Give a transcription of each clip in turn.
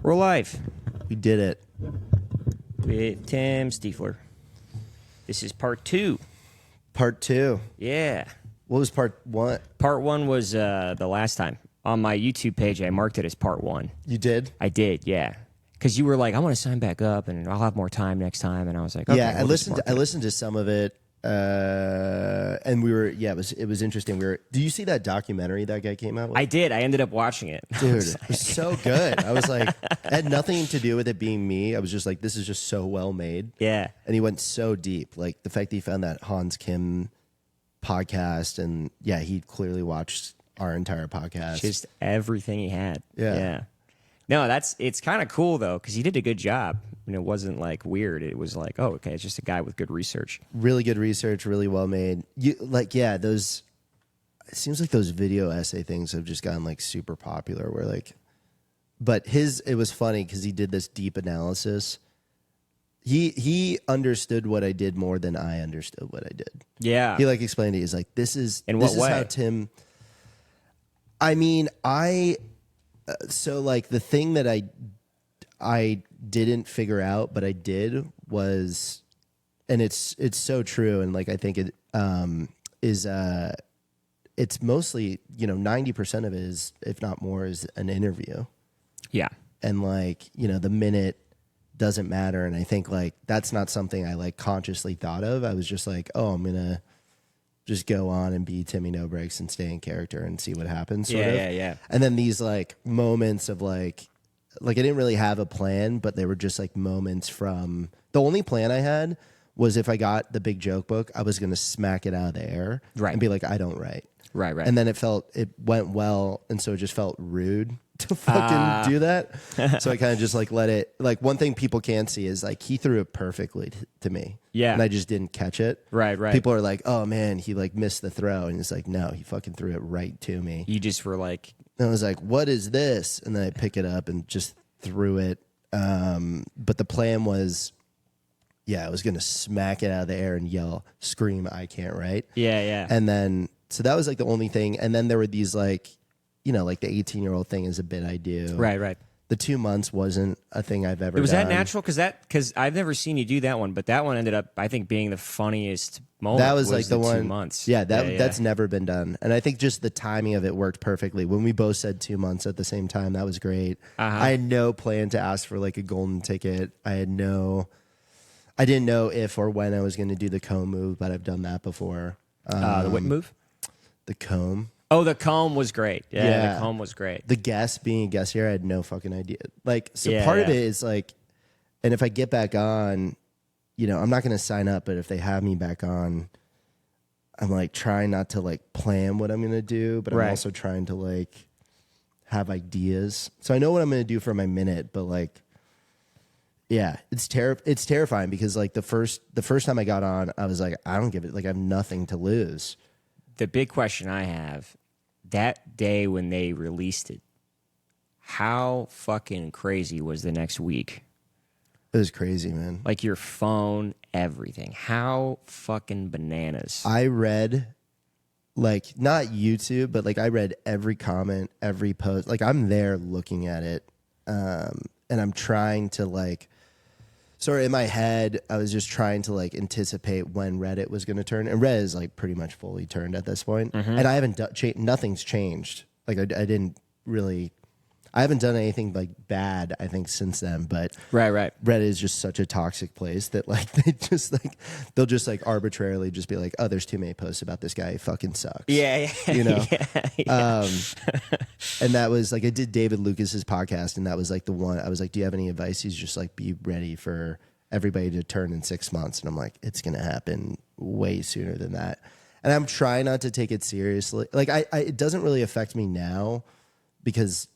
We're live We did it. with Tim Stiefler. This is part 2. Part 2. Yeah. What was part 1? Part 1 was the last time. On my YouTube page, I marked it as part 1. You did? I did, yeah. Because you were like, I want to sign back up, and I'll have more time next time. And I was like, okay, Yeah, we'll just mark I it. listened to some of it, and we were. Yeah, it was interesting. Do you see that documentary that guy came out with? I did. I ended up watching it. Dude, it was so good. I was like, it had nothing to do with it being me. I was just like, this is just so well made. Yeah. And he went so deep. Like the fact that he found that Hans Kim podcast, and yeah, he clearly watched our entire podcast. Just everything he had. Yeah. No, it's kind of cool, though, because he did a good job. And it wasn't, like, weird. It was like, oh, okay, it's just a guy with good research. Really good research, really well made. It seems like those video essay things have just gotten like super popular where like, but it was funny because he did this deep analysis. He understood what I did more than I understood what I did. Yeah. He like explained it. He's like, this is way? how Tim, I mean, so like the thing that I didn't figure out, but I did was, and it's so true. And like, I think it is, it's mostly, 90% of it is, if not more, is an interview. Yeah. And like, the minute doesn't matter. And I think like, that's not something I like consciously thought of. I was just like, oh, I'm going to just go on and be Timmy No Brakes and stay in character and see what happens. Sort of. Yeah. And then these like moments of like I didn't really have a plan, but they were just like moments from the only plan I had was if I got the big joke book, I was going to smack it out of the air and be like, I don't write. Right. And then it went well. And so it just felt rude to fucking do that. So I kind of just like let it, like one thing people can't see is like he threw it perfectly to me. Yeah. And I just didn't catch it. Right. People are like, oh man, he like missed the throw. And it's like, no, he fucking threw it right to me. You just were like, And I was like, what is this? And then I pick it up and just threw it. But the plan was, I was going to smack it out of the air and scream, I can't write. Yeah. And then, so that was like the only thing. And then there were these like, like the 18-year-old thing is a bit I do. Right. The 2 months wasn't a thing I've ever Was done. that natural? Because I've never seen you do that one, but that one ended up, I think, being the funniest moment. That was like the one. 2 months. Yeah, that's never been done. And I think just the timing of it worked perfectly. When we both said 2 months at the same time, that was great. I had no plan to ask for like a golden ticket. I didn't know if or when I was going to do the comb move, but I've done that before. The what move? The comb. Oh, the comb was great. Yeah, the comb was great. The guest being a guest here, I had no fucking idea. Like, so Yeah, part of it is like, and if I get back on, I'm not going to sign up, but if they have me back on, I'm like trying not to like plan what I'm going to do, but I'm also trying to like have ideas. So I know what I'm going to do for my minute, but like, yeah, it's terrifying because like the first time I got on, I was like, I don't give it, like I have nothing to lose. The big question I have, that day when they released it, how fucking crazy was the next week? It was crazy, man. Like your phone, everything. How fucking bananas. I read, like, not YouTube, but like I read every comment, every post. Like I'm there looking at it, and I'm trying to like, sort of in my head, I was just trying to like anticipate when Reddit was going to turn, and Reddit is like pretty much fully turned at this point. And I haven't nothing's changed. Like I haven't done anything like bad, I think, since then. But right. Reddit is just such a toxic place that like they'll just like arbitrarily just be like, oh, there's too many posts about this guy. He fucking sucks. Yeah. Yeah. And that was like I did David Lucas's podcast, and that was like the one I was like, do you have any advice? He's just like, be ready for everybody to turn in 6 months, and I'm like, it's gonna happen way sooner than that. And I'm trying not to take it seriously. Like it doesn't really affect me now because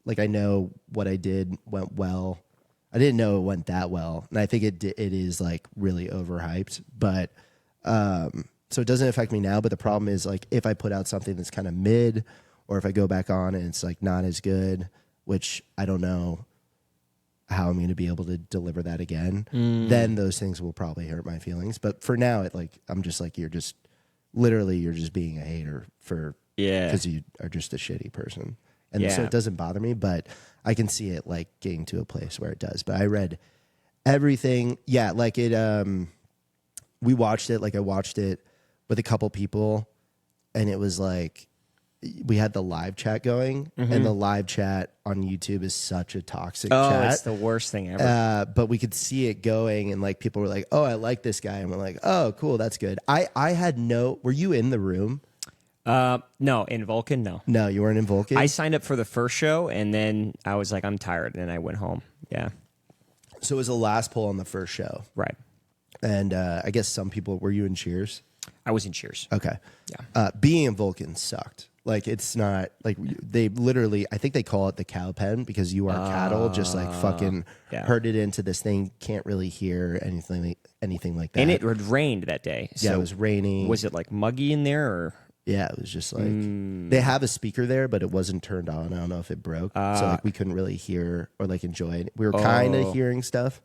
like I know what I did went well. I didn't know it went that well, and I think it is like really overhyped. But so it doesn't affect me now. But the problem is like if I put out something that's kind of mid, or if I go back on and it's like not as good, which I don't know how I'm going to be able to deliver that again, then those things will probably hurt my feelings. But for now, I'm just like you're just being a hater because you are just a shitty person. And so Yeah. it doesn't bother me, but I can see it like getting to a place where it does. But I read everything. Yeah, like it we watched it, like I watched it with a couple people, and it was like we had the live chat going, and the live chat on YouTube is such a toxic chat. It's the worst thing ever. But we could see it going, and like people were like, "Oh, I like this guy," and we're like, "Oh, cool, that's good." I had no. Were you in the room? No, in Vulcan, no. No, you weren't in Vulcan. I signed up for the first show, and then I was like, I'm tired, and I went home. Yeah. So it was the last poll on the first show, Right. and I guess some people were you in Cheers? I was in Cheers. Okay. Yeah. Being in Vulcan sucked. Like it's not like they literally. I think they call it the cow pen because you are cattle, just like fucking herded into this thing. Can't really hear anything like that. And it had rained that day. So yeah, it was raining. Was it like muggy in there, or? Yeah, it was just like they have a speaker there, but it wasn't turned on. I don't know if it broke, so like we couldn't really hear or like enjoy it. We were kind of hearing stuff.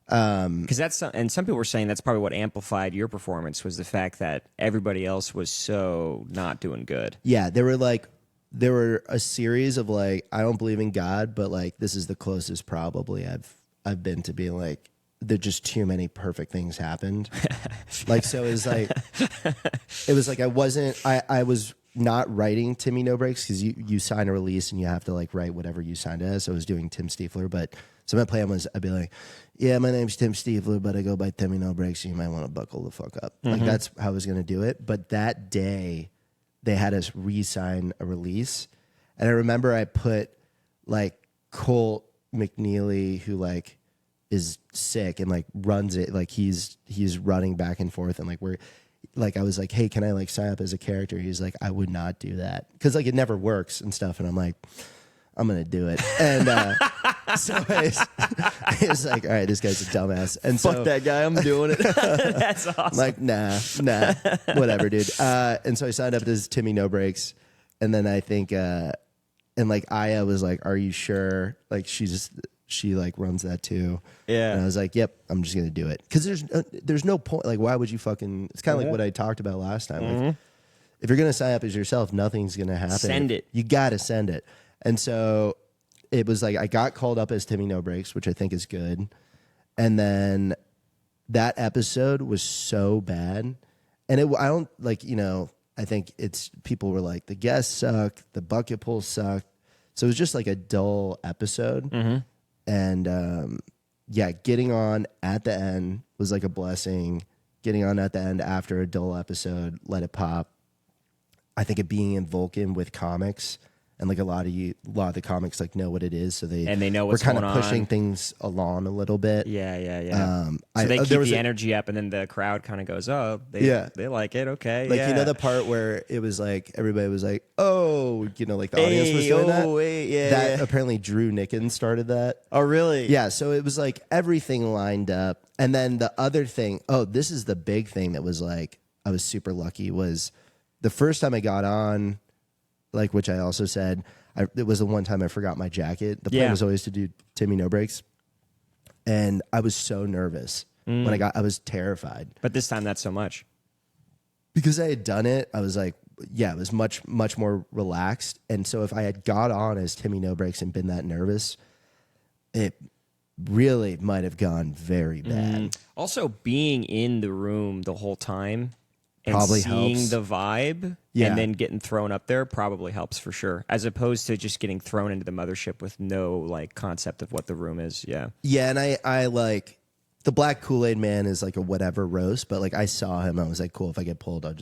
Because and some people were saying that's probably what amplified your performance was the fact that everybody else was so not doing good. Yeah, there were a series of like I don't believe in God, but like this is the closest probably I've been to being like there just too many perfect things happened. Like so it was like I was not writing Timmy No Brakes because you sign a release and you have to like write whatever you signed as. So I was doing Tim Stiefler, but so my plan was I'd be like, yeah, my name's Tim Stiefler, but I go by Timmy No Brakes, so you might want to buckle the fuck up. Like that's how I was gonna do it. But that day they had us re-sign a release. And I remember I put like Colt McNeely, who like is sick and like runs it, like he's running back and forth, and like we're like I was like, hey, can I like sign up as a character? He's like, I would not do that because like it never works and stuff. And I'm like, I'm gonna do it. And so I was like, all right, this guy's a dumbass. And Fuck so that guy, I'm doing it. That's awesome. I'm like, nah, whatever, dude. And so I signed up as Timmy No Brakes, and then I think and like Aya was like, are you sure? Like she like runs that too. Yeah. And I was like, yep, I'm just going to do it. Because there's no point. Like, why would you fucking... It's kind of like what I talked about last time. Like, if you're going to sign up as yourself, nothing's going to happen. Send it. You got to send it. And so it was like I got called up as Timmy No Brakes, which I think is good. And then that episode was so bad. And I don't... Like, you know, I think it's... People were like, the guests sucked. The bucket pool sucked. So it was just like a dull episode. And yeah, getting on at the end was like a blessing. Getting on at the end after a dull episode, let it pop. I think it being in Vulcan with comics and like a lot of the comics like know what it is, so they know what's we're kind going of pushing on. Things along a little bit. Yeah. So they keep the energy up, and then the crowd kind of goes, "Oh, they like it, okay." Like you know the part where it was like everybody was like, "Oh," you know, like the audience was doing that. That apparently Drew Nickens started that. Oh, really? Yeah. So it was like everything lined up, and then the other thing. Oh, this is the big thing that was like I was super lucky was the first time I got on. Like, which I also said, it was the one time I forgot my jacket. The plan was always to do Timmy No Brakes. And I was so nervous when I was terrified. But this time, not so much. Because I had done it, I was like, yeah, it was much, much more relaxed. And so if I had got on as Timmy No Brakes and been that nervous, it really might have gone very bad. Also, being in the room the whole time and probably seeing helps. the vibe and then getting thrown up there probably helps for sure, as opposed to just getting thrown into the mothership with no like concept of what the room is. Yeah. And I like the Black Kool-Aid Man is like a whatever roast, but like I saw him, I was like, cool, if I get pulled, that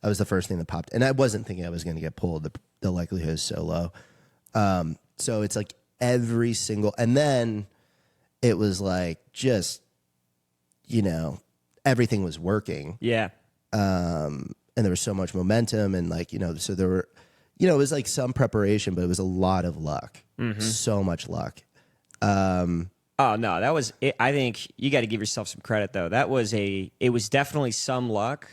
was the first thing that popped. And I wasn't thinking I was going to get pulled. The likelihood is so low. So it's like every single, and then it was like just, you know, everything was working. Yeah. And there was so much momentum, and like, you know, so there were, you know, it was like some preparation, but it was a lot of luck. So much luck. Oh no, that was it. I think you got to give yourself some credit though. It was definitely some luck,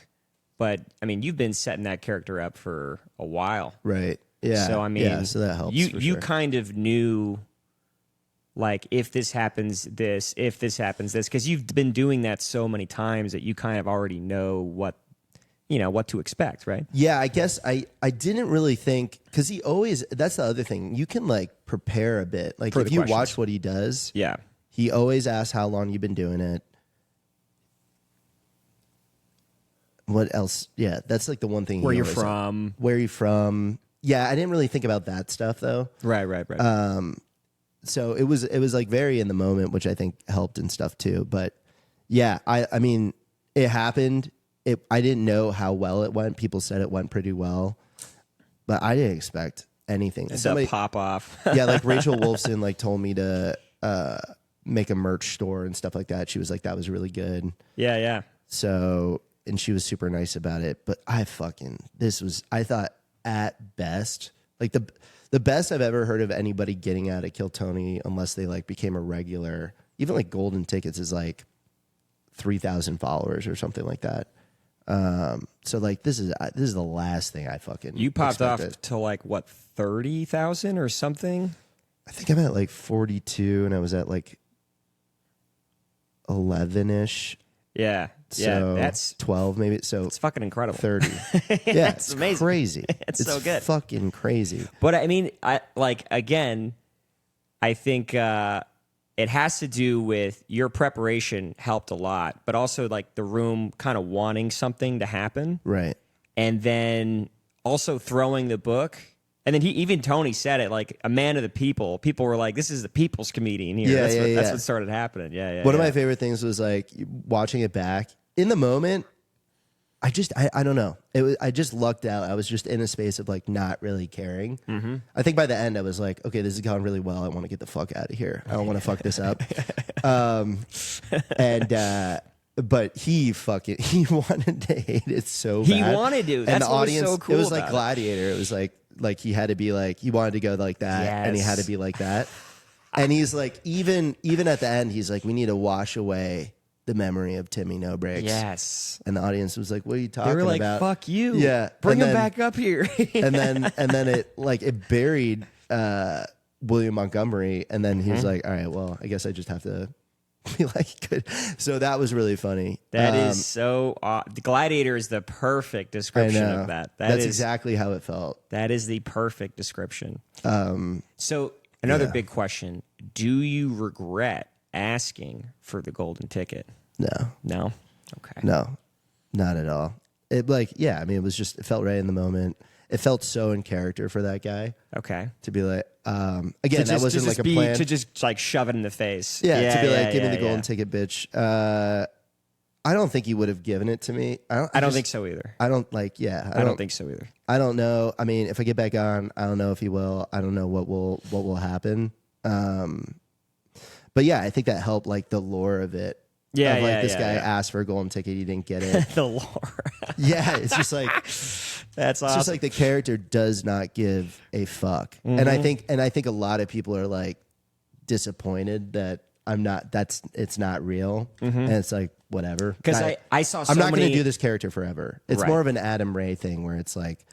but I mean, you've been setting that character up for a while. Right. Yeah. So I mean, so that helps. You kind of knew, like, if this happens, this, because you've been doing that so many times that you kind of already know what what to expect, right? Yeah, I guess I didn't really think, because he always, that's the other thing. You can like prepare a bit. Like For if the you questions. watch what he does, Yeah. he always asks how long you've been doing it. What else? Yeah, that's like the one thing. Where you're from. Where you from. Yeah, I didn't really think about that stuff though. Right. So it was like very in the moment, which I think helped and stuff too. But yeah, I mean, it happened. I didn't know how well it went. People said it went pretty well, but I didn't expect anything. It's a pop off. Yeah, like Rachel Wolfson like told me to make a merch store and stuff like that. She was like, that was really good. Yeah. So, and she was super nice about it. But I thought at best, like the best I've ever heard of anybody getting out of Kill Tony, unless they like became a regular, even like golden tickets, is like 3,000 followers or something like that. So like this is the last thing I fucking You popped expected. off to like what, 30,000 or something? I think I'm at like 42 and I was at like 11ish. Yeah. So That's 12 maybe. So it's fucking incredible. 30. Yeah, It's it's amazing. crazy. It's so good. Fucking crazy. But I mean, I think it has to do with your preparation helped a lot, but also like the room kind of wanting something to happen. Right. And then also throwing the book. And then even Tony said it, like a man of the people. People were like, this is the people's comedian here. Yeah, That's what started happening. Yeah. One of my favorite things was like watching it back in the moment. I don't know. I just lucked out. I was just in a space of like not really caring. Mm-hmm. I think by the end I was like, okay, this has gone really well. I want to get the fuck out of here. I don't want to fuck this up. But he wanted to hate it so bad. He wanted to. That's and the what audience, was so cool. It was like about Gladiator. It was like he had to be like, he wanted to go like that, and he had to be like that. And he's like, even at the end, he's like, we need to wash away the memory of Timmy No Brakes. Yes. And the audience was like, what are you talking about? They were like, fuck you. Yeah. Bring And him then- back up here. and then it buried William Montgomery, and then he was like, all right, well, I guess I just have to be like good. So that was really funny. That is so the Gladiator is the perfect I description know. of that. That's exactly how it felt. That is the perfect description. So another big question: do you regret asking for the golden ticket? No, Okay. no, not at all. It it felt right in the moment. It felt so in character for that guy Okay. to be like, again, that wasn't like a plan. To just like shove it in the face. Yeah, to be like, give me the golden ticket, bitch. I don't think he would have given it to me. I don't think so either. I don't like. Yeah, I don't think so either. I don't know. I mean, if I get back on, I don't know if he will. I don't know what will happen. But yeah, I think that helped like the lore of it. Yeah, of, like, yeah, this yeah, guy yeah. asked for a golden ticket, he didn't get it. The lore. Yeah, it's just like That's awesome. it's just like the character does not give a fuck. And I think a lot of people are like disappointed that it's not real. And it's like whatever. Because I saw so I'm not many. going to do this character forever. It's Right. more of an Adam Ray thing where it's like,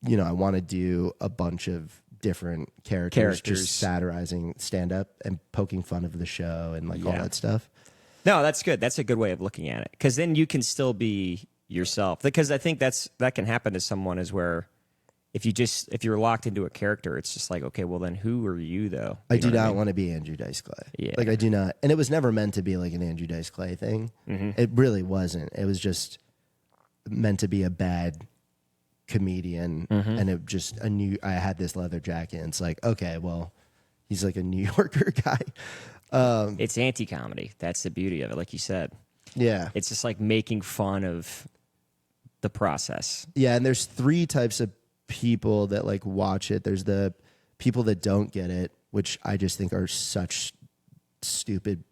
I want to do a bunch of different characters. Just satirizing stand up and poking fun of the show and like all Yeah. that stuff. No, that's good. That's a good way of looking at it. Because then you can still be yourself. Because I think that can happen to someone is where if you're locked into a character, it's just like, okay, well then who are you though? I You do know what not mean? want to be Andrew Dice Clay. Yeah. Like I do not, and it was never meant to be like an Andrew Dice Clay thing. It really wasn't. It was just meant to be a bad comedian, and it just I had this leather jacket, and it's like, okay, well, he's like a New Yorker guy. It's anti-comedy. That's the beauty of it, like you said. Yeah, It's just like making fun of the process. yeah, and there's three types of people that like watch it. There's the people that don't get it, which I just think are such stupid.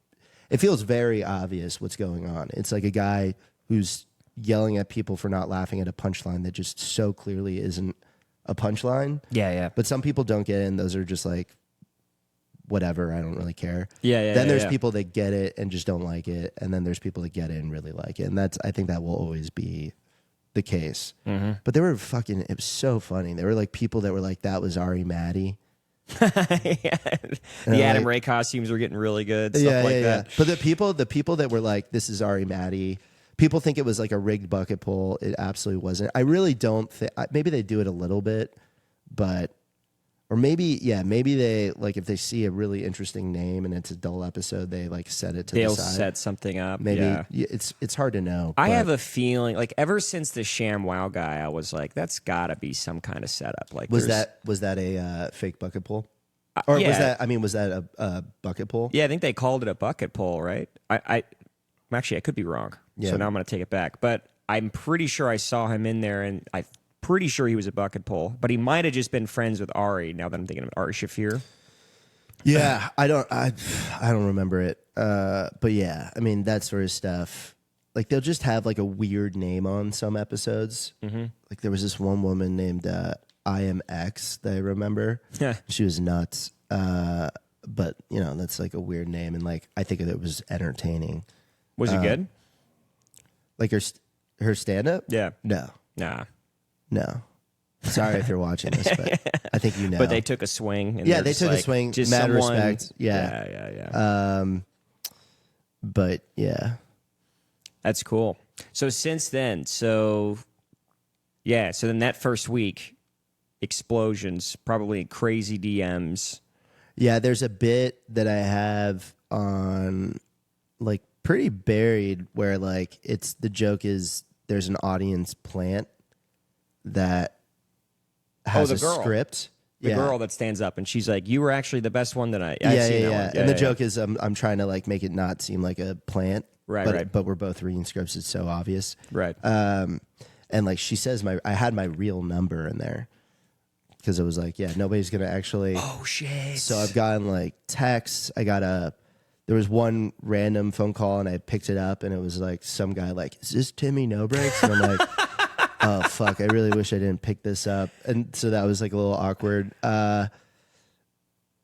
It feels very obvious what's going on. It's like a guy who's yelling at people for not laughing at a punchline that just so clearly isn't a punchline. Yeah. But some people don't get it, and those are just like, whatever, I don't really care. Yeah. Then there's people that get it and just don't like it, and then there's people that get it and really like it, and I think that will always be the case. But they were it was so funny. There were like people that were like, that was Ari Maddie. The Adam Ray costumes were getting really good. Stuff like that. But the people that were like, this is Ari Maddie, People think it was like a rigged bucket pull. It absolutely wasn't. I really don't think. Maybe they do it a little bit, but or maybe they like if they see a really interesting name and it's a dull episode, they like set it to They'll the side. set something up. Maybe Yeah. it's hard to know. I but have a feeling like ever since the ShamWow guy, I was like, that's got to be some kind of setup. Like, was that a fake bucket pull, or yeah. was that a bucket pull? Yeah, I think they called it a bucket pull, right? I could be wrong. Yeah. So now I'm going to take it back. But I'm pretty sure I saw him in there, and I'm pretty sure he was a bucket pull. But he might have just been friends with Ari. Now that I'm thinking of Ari Shafir. Yeah, I don't remember it. But yeah, I mean that sort of stuff. Like they'll just have like a weird name on some episodes. Mm-hmm. Like there was this one woman named I Am X that I remember. Yeah. She was nuts. But you know that's like a weird name, and like I think it was entertaining. Was it good? Like her stand up? Yeah. No. Nah. Sorry if you're watching this, but I think you know. But they took a swing. And Yeah, they're they just took a like, swing. Just Mad someone, respect. Yeah. Yeah. But yeah. That's cool. So since then, so then that first week, explosions, probably crazy DMs. Yeah, there's a bit that I have on like pretty buried where like it's the joke is there's an audience plant that has the a girl. script. The girl that stands up and she's like, "You were actually the best one that I've Yeah. seen." That one. And the joke is I'm trying to like make it not seem like a plant. Right. But we're both reading scripts. It's so obvious. Right. And like she says, I had my real number in there because it was like, yeah, nobody's gonna actually. Oh shit! So I've gotten like texts. There was one random phone call and I picked it up and it was like some guy like, "Is this Timmy No Brakes?" And I'm like, "Oh fuck! I really wish I didn't pick this up." And so that was like a little awkward. And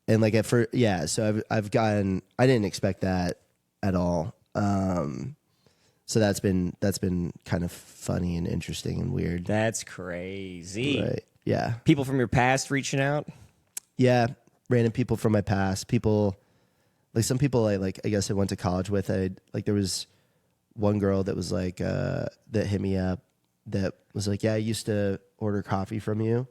like at first, yeah. So I've gotten. I didn't expect that at all. So that's been kind of funny and interesting and weird. That's crazy. Right. Yeah. People from your past reaching out. Yeah. Random people from my past. People, like some people I guess I went to college with. There was one girl that was like, that hit me up that was like, "Yeah, I used to order coffee from you."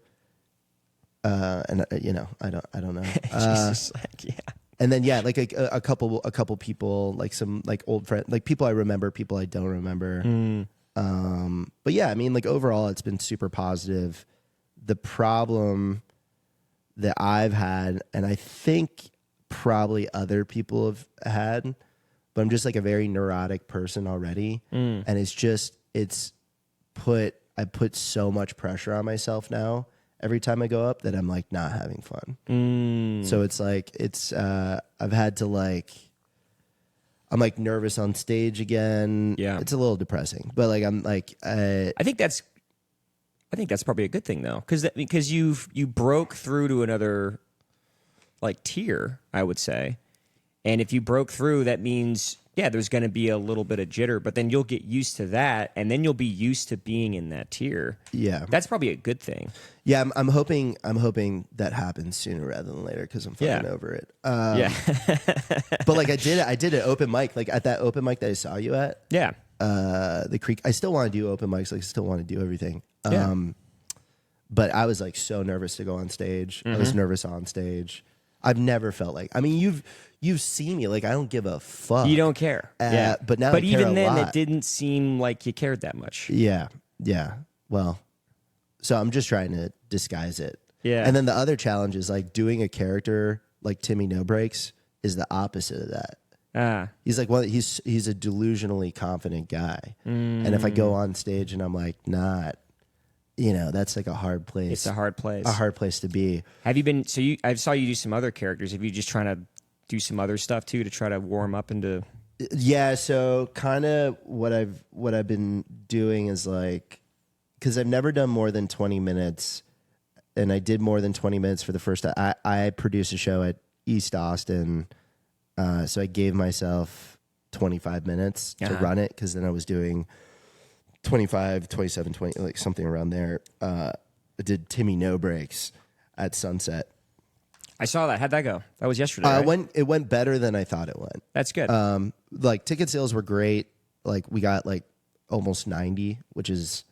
And you know, I don't know. Jesus, like, yeah. And then yeah, like a couple people, like some like old friend, like people I remember, people I don't remember. But yeah, I mean, like overall, it's been super positive. The problem that I've had, and I think probably other people have had, but I'm just like a very neurotic person already, and I put so much pressure on myself now. Every time I go up that I'm like not having fun. So it's like, I've had to like, I'm like nervous on stage again. Yeah. It's a little depressing, but like, I'm like, I think that's probably a good thing though. Because you broke through to another like tier, I would say. And if you broke through, that means, yeah, there's going to be a little bit of jitter, but then you'll get used to that, and then you'll be used to being in that tier. yeah, That's probably a good thing. yeah. I'm hoping that happens sooner rather than later because I'm fucking over it. Yeah. But like I did an open mic, like at that open mic that I saw you at, Yeah. the Creek. I still want to do open mics. Like I still want to do everything. Yeah. But I was like so nervous to go on stage. I was nervous on stage. I've never felt like. I mean, you've seen me. Like I don't give a fuck. You don't care. Yeah. But now, I care even a then, lot. it didn't seem like you cared that much. Yeah. Well, so I'm just trying to disguise it. Yeah. And then the other challenge is like doing a character like Timmy No Brakes is the opposite of that. He's like he's a delusionally confident guy, and if I go on stage and I'm like not. You know, that's like a hard place. It's a hard place. A hard place to be. Have you been? So I saw you do some other characters. Have you just trying to do some other stuff too to try to warm up into? Yeah. So kind of what I've been doing is like, because I've never done more than 20 minutes, and I did more than 20 minutes for the first time. I produced a show at East Austin, so I gave myself 25 minutes to run it because then I was doing 25, 27, 20, like something around there. I did Timmy No Brakes at Sunset. I saw that. How'd that go? That was yesterday. Right? It went better than I thought it went. That's good. Like ticket sales were great. Like we got like almost 90, which is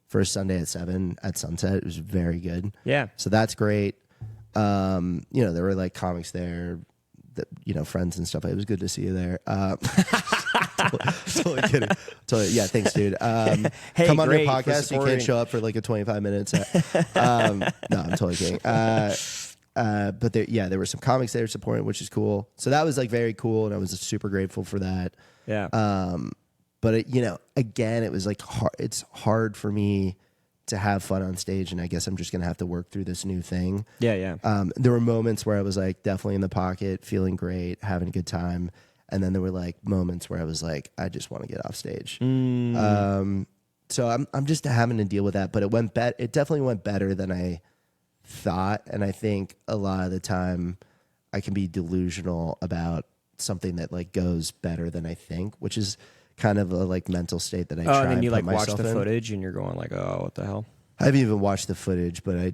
first Sunday at 7 at Sunset. It was very good. Yeah. So that's great. There were like comics there, that, friends and stuff. It was good to see you there. Totally kidding. Totally, yeah, thanks, dude. Hey, come on your great for podcast. You can't show up for like a 25 minutes. No, I'm totally kidding. But there were some comics there supporting, which is cool. So that was like very cool, and I was super grateful for that. Yeah. But again, it was like it's hard for me to have fun on stage, and I guess I'm just gonna have to work through this new thing. Yeah. There were moments where I was like definitely in the pocket, feeling great, having a good time, and then there were like moments where I was like, I just want to get off stage. So I'm just having to deal with that. But it definitely went better than I thought, and I think a lot of the time I can be delusional about something that like goes better than I think, which is kind of a like mental state that I try and then you put like watch myself the in. footage and you're going like, oh, what the hell? I haven't even watched the footage, but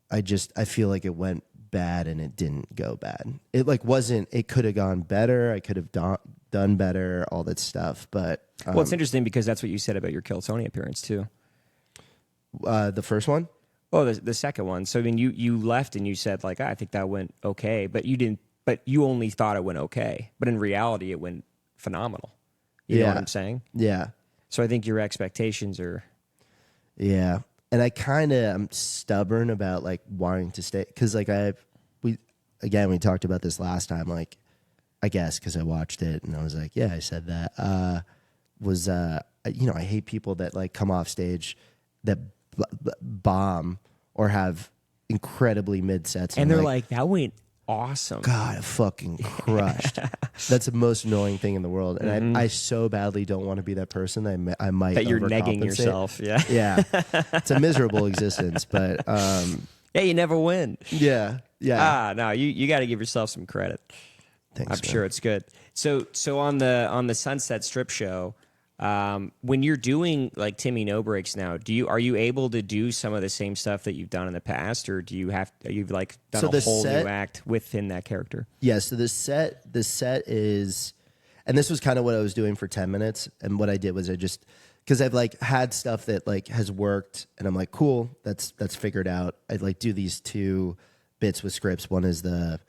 I feel like it went bad and it didn't go bad. It like wasn't. It could have gone better. I could have done better. All that stuff. But Well, it's interesting because that's what you said about your Kill Tony appearance too. the first one, Oh, the second one. So I mean, you left and you said like, I think that went okay, but you didn't. But you only thought it went okay, but in reality, it went phenomenal. You know what I'm saying? Yeah, So I think your expectations are. yeah. And I kind of am stubborn about like wanting to stay because like we talked about this last time. Like I guess because I watched it and I was like, yeah, I said that. I hate people that like come off stage that bomb or have incredibly mid sets, And they're like, that went awesome. God, I fucking crushed. That's the most annoying thing in the world, and I so badly don't want to be that person. I might That you're negging overcompensate. yourself. Yeah. Yeah, it's a miserable existence, but Yeah, you never win. yeah. No, you got to give yourself some credit. Thanks, I'm man. sure it's good. So on the Sunset Strip show, when you're doing like Timmy No Brakes now, are you able to do some of the same stuff that you've done in the past, or are you like done a whole new act within that character? Yeah, so the set is, and this was kind of what I was doing for 10 minutes, and what I did was I just, because I've like had stuff that like has worked, and I'm like, cool, that's figured out. I'd like do these two bits with scripts. One is the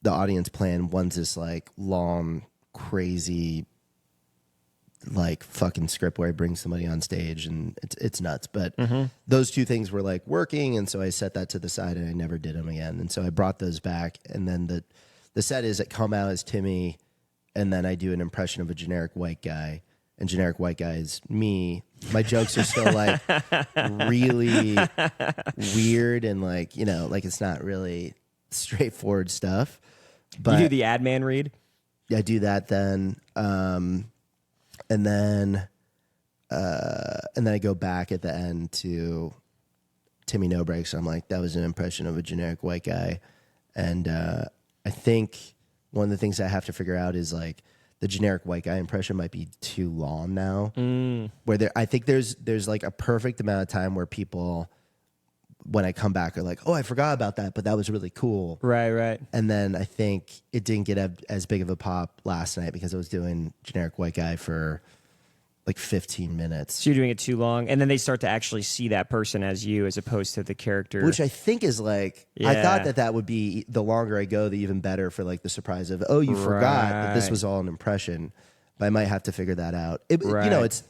audience plan. One's this like long, crazy, like fucking script where I bring somebody on stage and it's nuts. But those two things were like working, and so I set that to the side and I never did them again. And so I brought those back, and then the set is I come out as Timmy, and then I do an impression of a generic white guy, and generic white guy is me. My jokes are still like really weird and like, like it's not really straightforward stuff. But You do the ad man read? I do that then. And then I go back at the end to Timmy No Brakes. I'm like, that was an impression of a generic white guy. And I think one of the things I have to figure out is like the generic white guy impression might be too long now. Where I think there's like a perfect amount of time where people, when I come back, are like, oh, I forgot about that, but that was really cool. Right. And then I think it didn't get as big of a pop last night because I was doing generic white guy for like 15 minutes. So you're doing it too long, and then they start to actually see that person as you as opposed to the character. Which I think is like, Yeah. I thought that would be, the longer I go, the even better for like the surprise of, oh, you forgot that this was all an impression. But I might have to figure that out.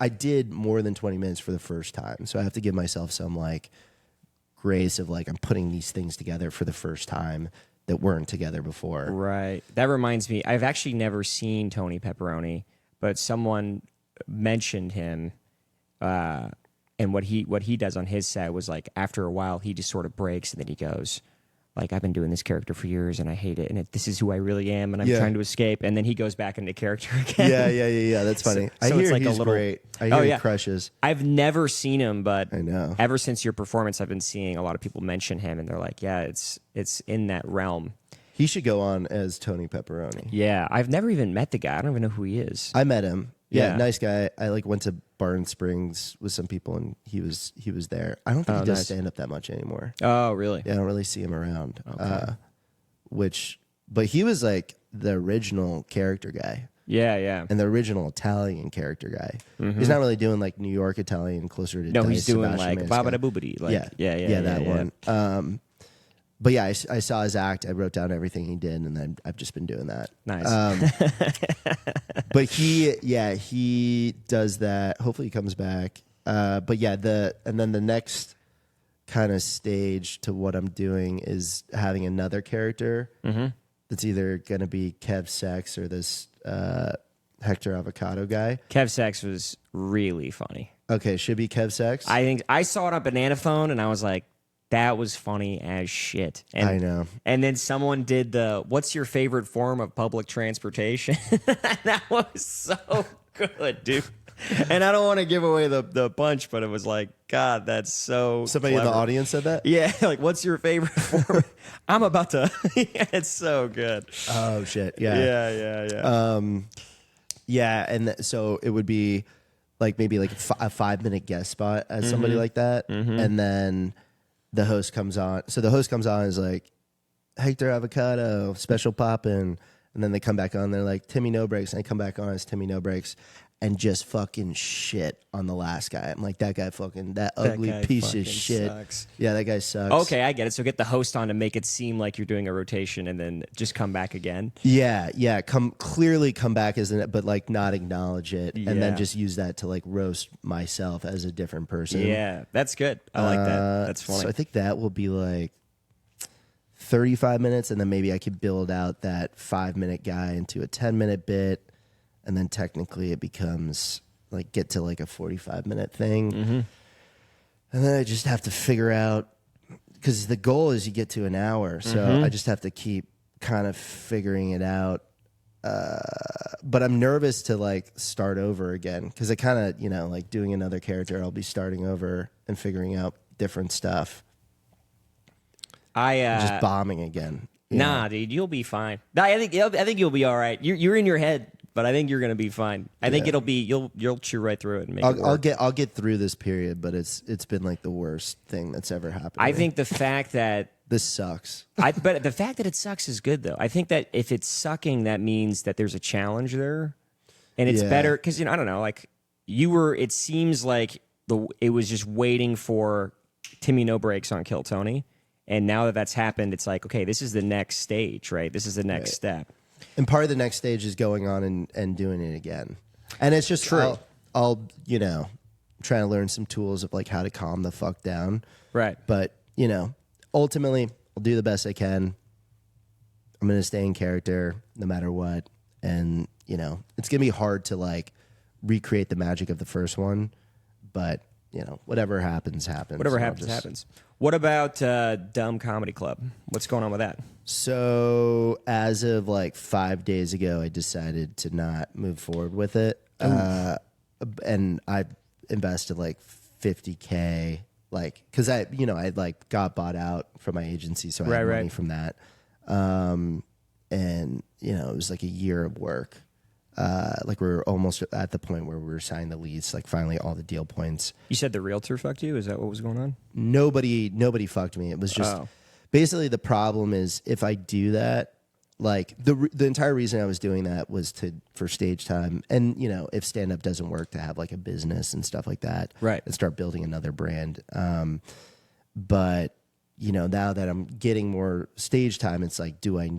I did more than 20 minutes for the first time. So I have to give myself some like grace of like, I'm putting these things together for the first time that weren't together before. Right. That reminds me, I've actually never seen Tony Pepperoni, but someone mentioned him, and what he does on his set was like after a while he just sort of breaks, and then he goes like, I've been doing this character for years and I hate it, and this is who I really am, and I'm trying to escape, and then he goes back into character again. Yeah. That's funny. So I hear it's like he's a little great. I hear he crushes. I've never seen him, but I know. Ever since your performance, I've been seeing a lot of people mention him, and they're like, yeah, it's in that realm. He should go on as Tony Pepperoni. Yeah, I've never even met the guy. I don't even know who he is. I met him. Yeah. Nice guy. I like went to Barn Springs with some people, and he was there. I don't think he does stand up that much anymore. Oh, really? Yeah, I don't really see him around. Okay. But he was like the original character guy. Yeah, yeah. And the original Italian character guy. He's not really doing like New York Italian, closer to No, Dice, he's doing Sebastian like Maniscalco. babada boobity. Like, that one. But yeah, I saw his act. I wrote down everything he did, and then I've just been doing that. Nice. But he does that. Hopefully, he comes back. But yeah, and then the next kind of stage to what I'm doing is having another character that's either going to be Kev Sex or this Hector Avocado guy. Kev Sex was really funny. Okay, should be Kev Sex. I think I saw it on Banana Phone, and I was like, that was funny as shit. And, I know. And then someone did what's your favorite form of public transportation? That was so good, dude. And I don't want to give away the punch, but it was like, God, that's so Somebody clever. in the audience said that? Yeah, like, what's your favorite form? I'm about to. Yeah, it's so good. Oh, shit. Yeah. Yeah. Yeah, and so it would be like maybe like a 5-minute guest spot as somebody like that. And then the host comes on. So the host comes on and is like, Hector Avocado, special poppin'. And then they come back on. They're like, Timmy No Brakes. And they come back on as Timmy No Brakes. And just fucking shit on the last guy. I'm like, that ugly guy piece of shit. sucks. Yeah, that guy sucks. Okay, I get it. So get the host on to make it seem like you're doing a rotation, and then just come back again. Yeah. Clearly come back as but like not acknowledge it, and Yeah. then just use that to like roast myself as a different person. Yeah, that's good. I like that. That's funny. So I think that will be like 35 minutes, and then maybe I could build out that 5-minute guy into a 10-minute bit. And then technically it becomes like get to like a 45-minute thing. And then I just have to figure out, because the goal is you get to an hour. So I just have to keep kind of figuring it out. But I'm nervous to like start over again, because I kind of, like doing another character, I'll be starting over and figuring out different stuff. Just bombing again. Nah, dude, you'll be fine. Nah, I think you'll be all right. You're in your head, but I think you're gonna be fine. I think it'll be you'll chew right through it and make it work. I'll get through this period, but it's been like the worst thing that's ever happened. I think the fact that this sucks. but the fact that it sucks is good though. I think that if it's sucking, that means that there's a challenge there, and it's better because I don't know, like you were. It seems like it was just waiting for Timmy No Brakes on Kill Tony. And now that that's happened, it's like, okay, this is the next stage, right? This is the next step. And part of the next stage is going on and doing it again. And it's just True. I'll try to learn some tools of like how to calm the fuck down. Right. But, ultimately I'll do the best I can. I'm going to stay in character no matter what. And, it's going to be hard to like recreate the magic of the first one. But, whatever happens, happens. Whatever happens, happens. What about Dumb Comedy Club? What's going on with that? So as of like 5 days ago, I decided to not move forward with it. And I invested like $50K, like, cause I like got bought out from my agency. So I had money from that. And it was like a year of work. Like we were almost at the point where we were signing the lease, like finally all the deal points. You said the realtor fucked you? Is that what was going on? Nobody fucked me. It was just basically the problem is if I do that, like the entire reason I was doing that was for stage time, and if stand up doesn't work, to have like a business and stuff like that, right? And start building another brand. But now that I'm getting more stage time, it's like, do I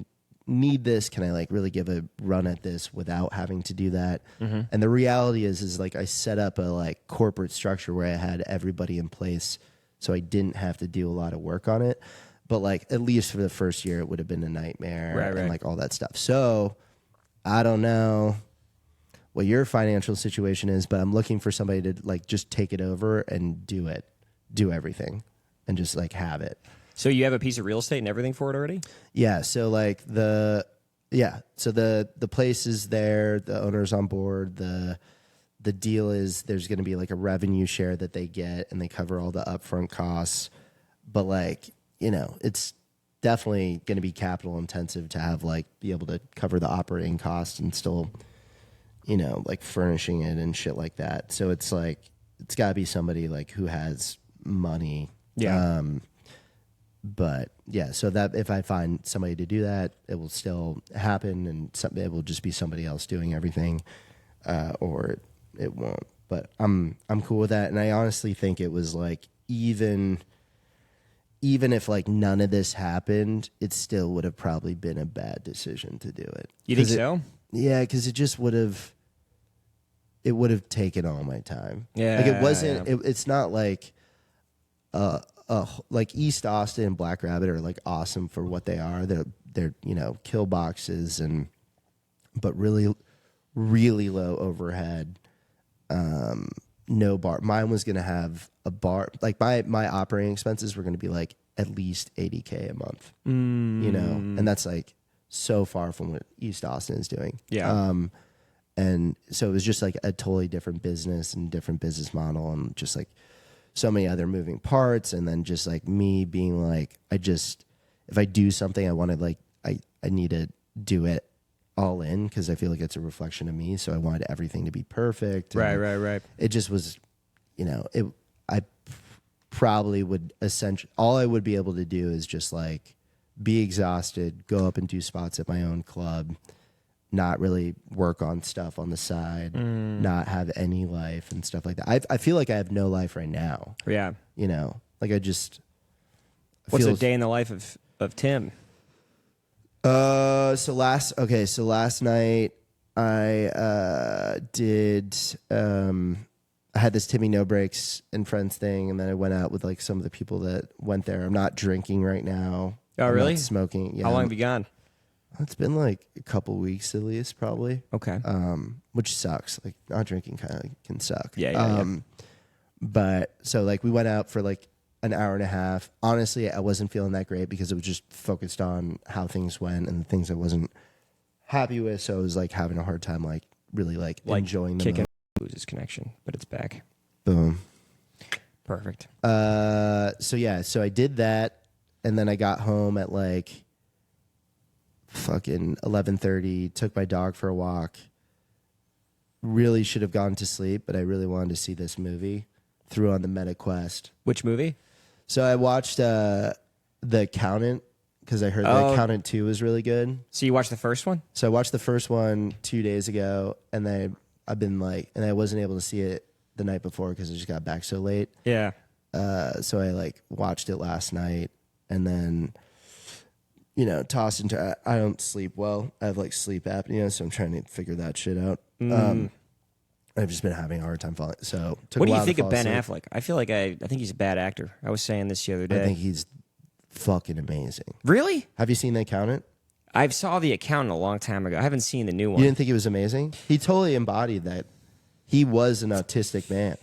need this? Can I like really give a run at this without having to do that? And the reality is like I set up a like corporate structure where I had everybody in place, so I didn't have to do a lot of work on it. But like at least for the first year, it would have been a nightmare, and like all that stuff. So I don't know what your financial situation is, but I'm looking for somebody to like just take it over and do everything, and just like have it. So you have a piece of real estate and everything for it already? Yeah. So like the place is there, the owner's on board. The deal is there's going to be like a revenue share that they get, and they cover all the upfront costs. But like, it's definitely going to be capital intensive to have like be able to cover the operating costs and still, like furnishing it and shit like that. So it's like, it's got to be somebody like who has money. Yeah. But yeah, so that if I find somebody to do that, it will still happen, and it will just be somebody else doing everything, or it won't. But I'm cool with that, and I honestly think it was like even if like none of this happened, it still would have probably been a bad decision to do it. You think so? Yeah, because it just would have. It would have taken all my time. Yeah, like it wasn't. yeah. It's not like, like East Austin and Black Rabbit are like awesome for what they are. They're kill boxes but really really low overhead. No bar. Mine was gonna have a bar. Like my operating expenses were gonna be like at least $80K a month. And that's like so far from what East Austin is doing. Yeah. And so it was just like a totally different business and different business model, and just like so many other moving parts. And then just like me being like, if I do something, I wanted like, I need to do it all in, because I feel like it's a reflection of me. So I wanted everything to be perfect. Right. It just was, I probably would all I would be able to do is just like be exhausted, go up and do spots at my own club, not really work on stuff on the side, not have any life and stuff like that. I feel like I have no life right now. Yeah. Like I just. What's a day in the life of Tim? So last night I did. I had this Timmy No Brakes and Friends thing, and then I went out with like some of the people that went there. I'm not drinking right now. Oh, I'm really? not smoking. Yeah, How long have you gone? It's been like a couple weeks at least, probably. Okay. Which sucks. Like not drinking kind of can suck. Yeah. But so like we went out for like an hour and a half. Honestly, I wasn't feeling that great because it was just focused on how things went and the things I wasn't happy with. So I was like having a hard time, like really like enjoying the kicking loses connection, but it's back. Boom. Perfect. So I did that, and then I got home at like fucking 11:30. Took my dog for a walk. Really should have gone to sleep, but I really wanted to see this movie. Threw on the Meta Quest. Which movie? So I watched The Accountant, because I heard The Accountant 2 was really good. So you watched the first one? So I watched the first one 2 days ago, and then I've been like, and I wasn't able to see it the night before because I just got back so late. Yeah. So I like watched it last night, and then tossed into. I don't sleep well. I have like sleep apnea, so I'm trying to figure that shit out. I've just been having a hard time falling. So what do you think of Ben Affleck? I feel like I think he's a bad actor. I was saying this the other day. I think he's fucking amazing. Really? Have you seen The Accountant? I saw The Accountant a long time ago. I haven't seen the new one. You didn't think he was amazing? He totally embodied that. He was an autistic man.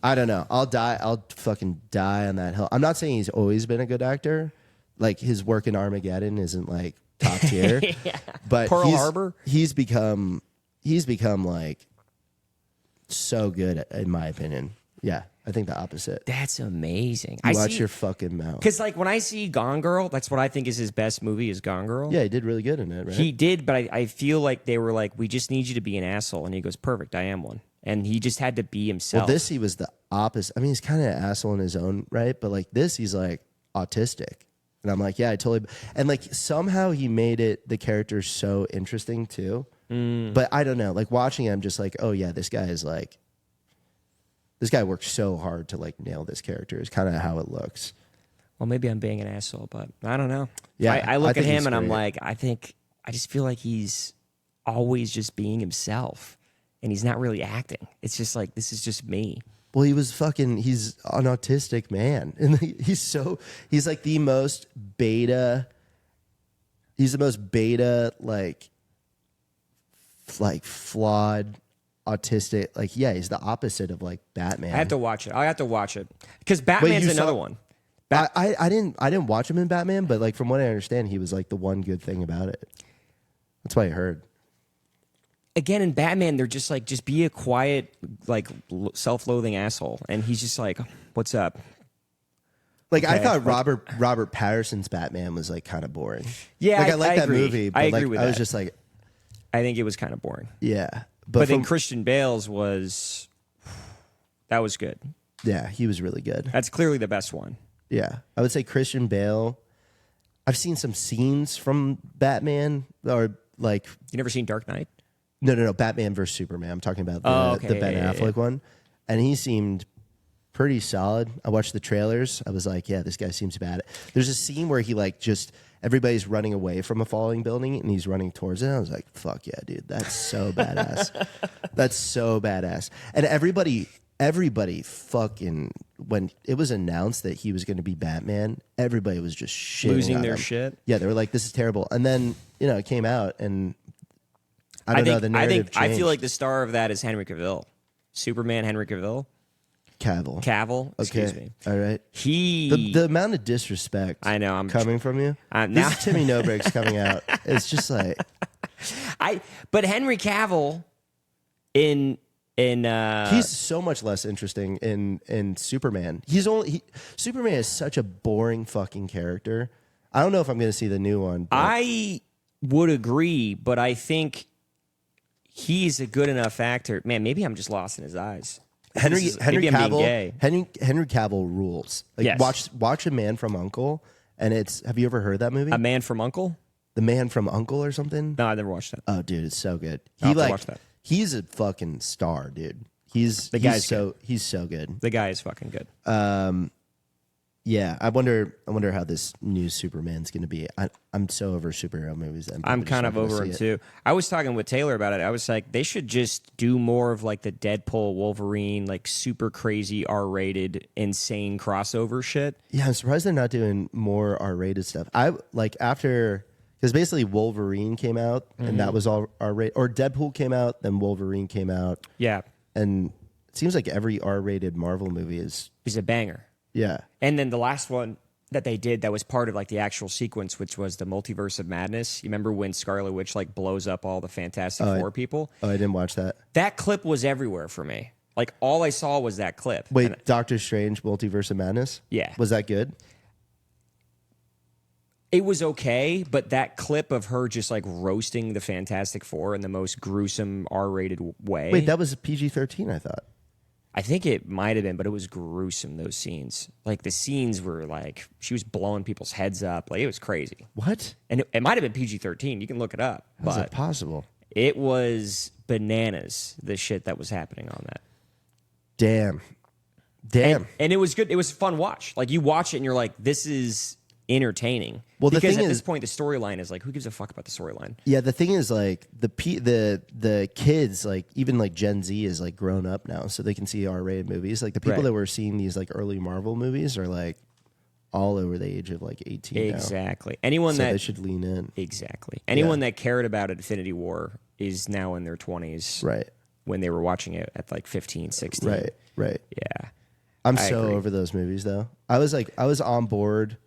I don't know. I'll fucking die on that hill. I'm not saying he's always been a good actor. Like his work in Armageddon isn't like top tier. Yeah. But Pearl Harbor? He's become like so good, in my opinion. Yeah, I think the opposite. That's amazing. Watch your fucking mouth. Because like when I see Gone Girl, that's what I think is his best movie is Gone Girl. Yeah, he did really good in it, right? He did, but I feel like they were like, we just need you to be an asshole. And he goes, perfect, I am one. And he just had to be himself. Well, he was the opposite. I mean, he's kind of an asshole in his own right, but like he's like autistic. And I'm like, yeah, I totally. And like somehow he made the character so interesting too. But I don't know. Like watching him, just like, oh yeah, this guy worked so hard to like nail this character. Is kind of how it looks. Well, maybe I'm being an asshole, but I don't know. Yeah, I look at think him and I'm great. like, I just feel like he's always just being himself, and he's not really acting. It's just like, this is just me. Well, he's an autistic man. And he's like the most beta. He's the most beta, like flawed, autistic. Like, yeah, he's the opposite of like Batman. I have to watch it. I have to watch it. Because Batman's another one. I didn't watch him in Batman, but like from what I understand, he was like the one good thing about it. That's what I heard. Again, in Batman, they're just like, just be a quiet, like self-loathing asshole, and he's just like, "What's up?" Like I thought Robert Pattinson's Batman was like kind of boring. Yeah, like I like that agree. movie, but I agree like with I was that. just like, I think it was kind of boring. yeah, But then Christian Bale's that was good. Yeah, he was really good. That's clearly the best one. Yeah, I would say Christian Bale. I've seen some scenes from Batman, or like You never seen Dark Knight? no, Batman versus Superman. I'm talking about the Ben Affleck one, and he seemed pretty solid. I watched the trailers. I was like, yeah, this guy seems bad. There's a scene where he like just everybody's running away from a falling building and he's running towards it. I was like, fuck yeah, dude, that's so badass. That's so badass. And everybody fucking, when it was announced that he was going to be Batman, everybody was just shitting Losing on their him. shit. Yeah, they were like, this is terrible. And then, it came out and I don't know, the narrative changed. I feel like the star of that is Henry Cavill. Superman Henry Cavill. Cavill. Excuse me. All right. He The amount of disrespect I know, I'm coming from you. now- This is Timmy No Brakes coming out. It's just like but Henry Cavill in he's so much less interesting in Superman. Superman is such a boring fucking character. I don't know if I'm going to see the new one. But I would agree, but I think he's a good enough actor. Man, maybe I'm just lost in his eyes. Henry maybe I'm being Cavill. gay. Henry Cavill rules. Like Yes. watch A Man from U.N.C.L.E. and have you ever heard that movie? A Man from U.N.C.L.E.? The Man from U.N.C.L.E. or something? No, I never watched that. Oh, dude, it's so good. I'll have to watch that. He's a fucking star, dude. He's so good. The guy is fucking good. Yeah, I wonder how this new Superman's going to be. I'm so over superhero movies. I'm kind of over him too. I was talking with Taylor about it. I was like, they should just do more of like the Deadpool, Wolverine, like super crazy R-rated, insane crossover shit. Yeah, I'm surprised they're not doing more R-rated stuff. Because basically Wolverine came out and that was all R-rated, or Deadpool came out, then Wolverine came out. Yeah, And it seems like every R-rated Marvel movie is he's a banger. yeah. And then the last one that they did that was part of like the actual sequence, which was the Multiverse of Madness. You remember when Scarlet Witch like blows up all the Fantastic Four people? Oh, I didn't watch that. That clip was everywhere for me. Like all I saw was that clip. Wait, And- Doctor Strange Multiverse of Madness? Yeah. Was that good? It was okay, but that clip of her just like roasting the Fantastic Four in the most gruesome R-rated way. Wait, that was PG-13, I thought. I think it might have been, but it was gruesome, those scenes. Like the scenes were like she was blowing people's heads up. Like it was crazy. What? And it might have been PG-13. You can look it up. How's But it possible? it was bananas, the shit that was happening on that. Damn. And it was good. It was a fun watch. Like you watch it and you're like, this is entertaining. Well, the because thing at is- this point, the storyline is like, who gives a fuck about the storyline? Yeah, the thing is, like the kids, like even like Gen Z is like grown up now, so they can see R-rated movies. Like the people Right. that were seeing these like early Marvel movies are like all over the age of like 18 now. Exactly. Anyone So that they should lean in. exactly anyone that cared about Infinity War is now in their 20s. Right. When they were watching it at like 15, 16. Right. Yeah. I'm I so agree. over those movies though. I was on board.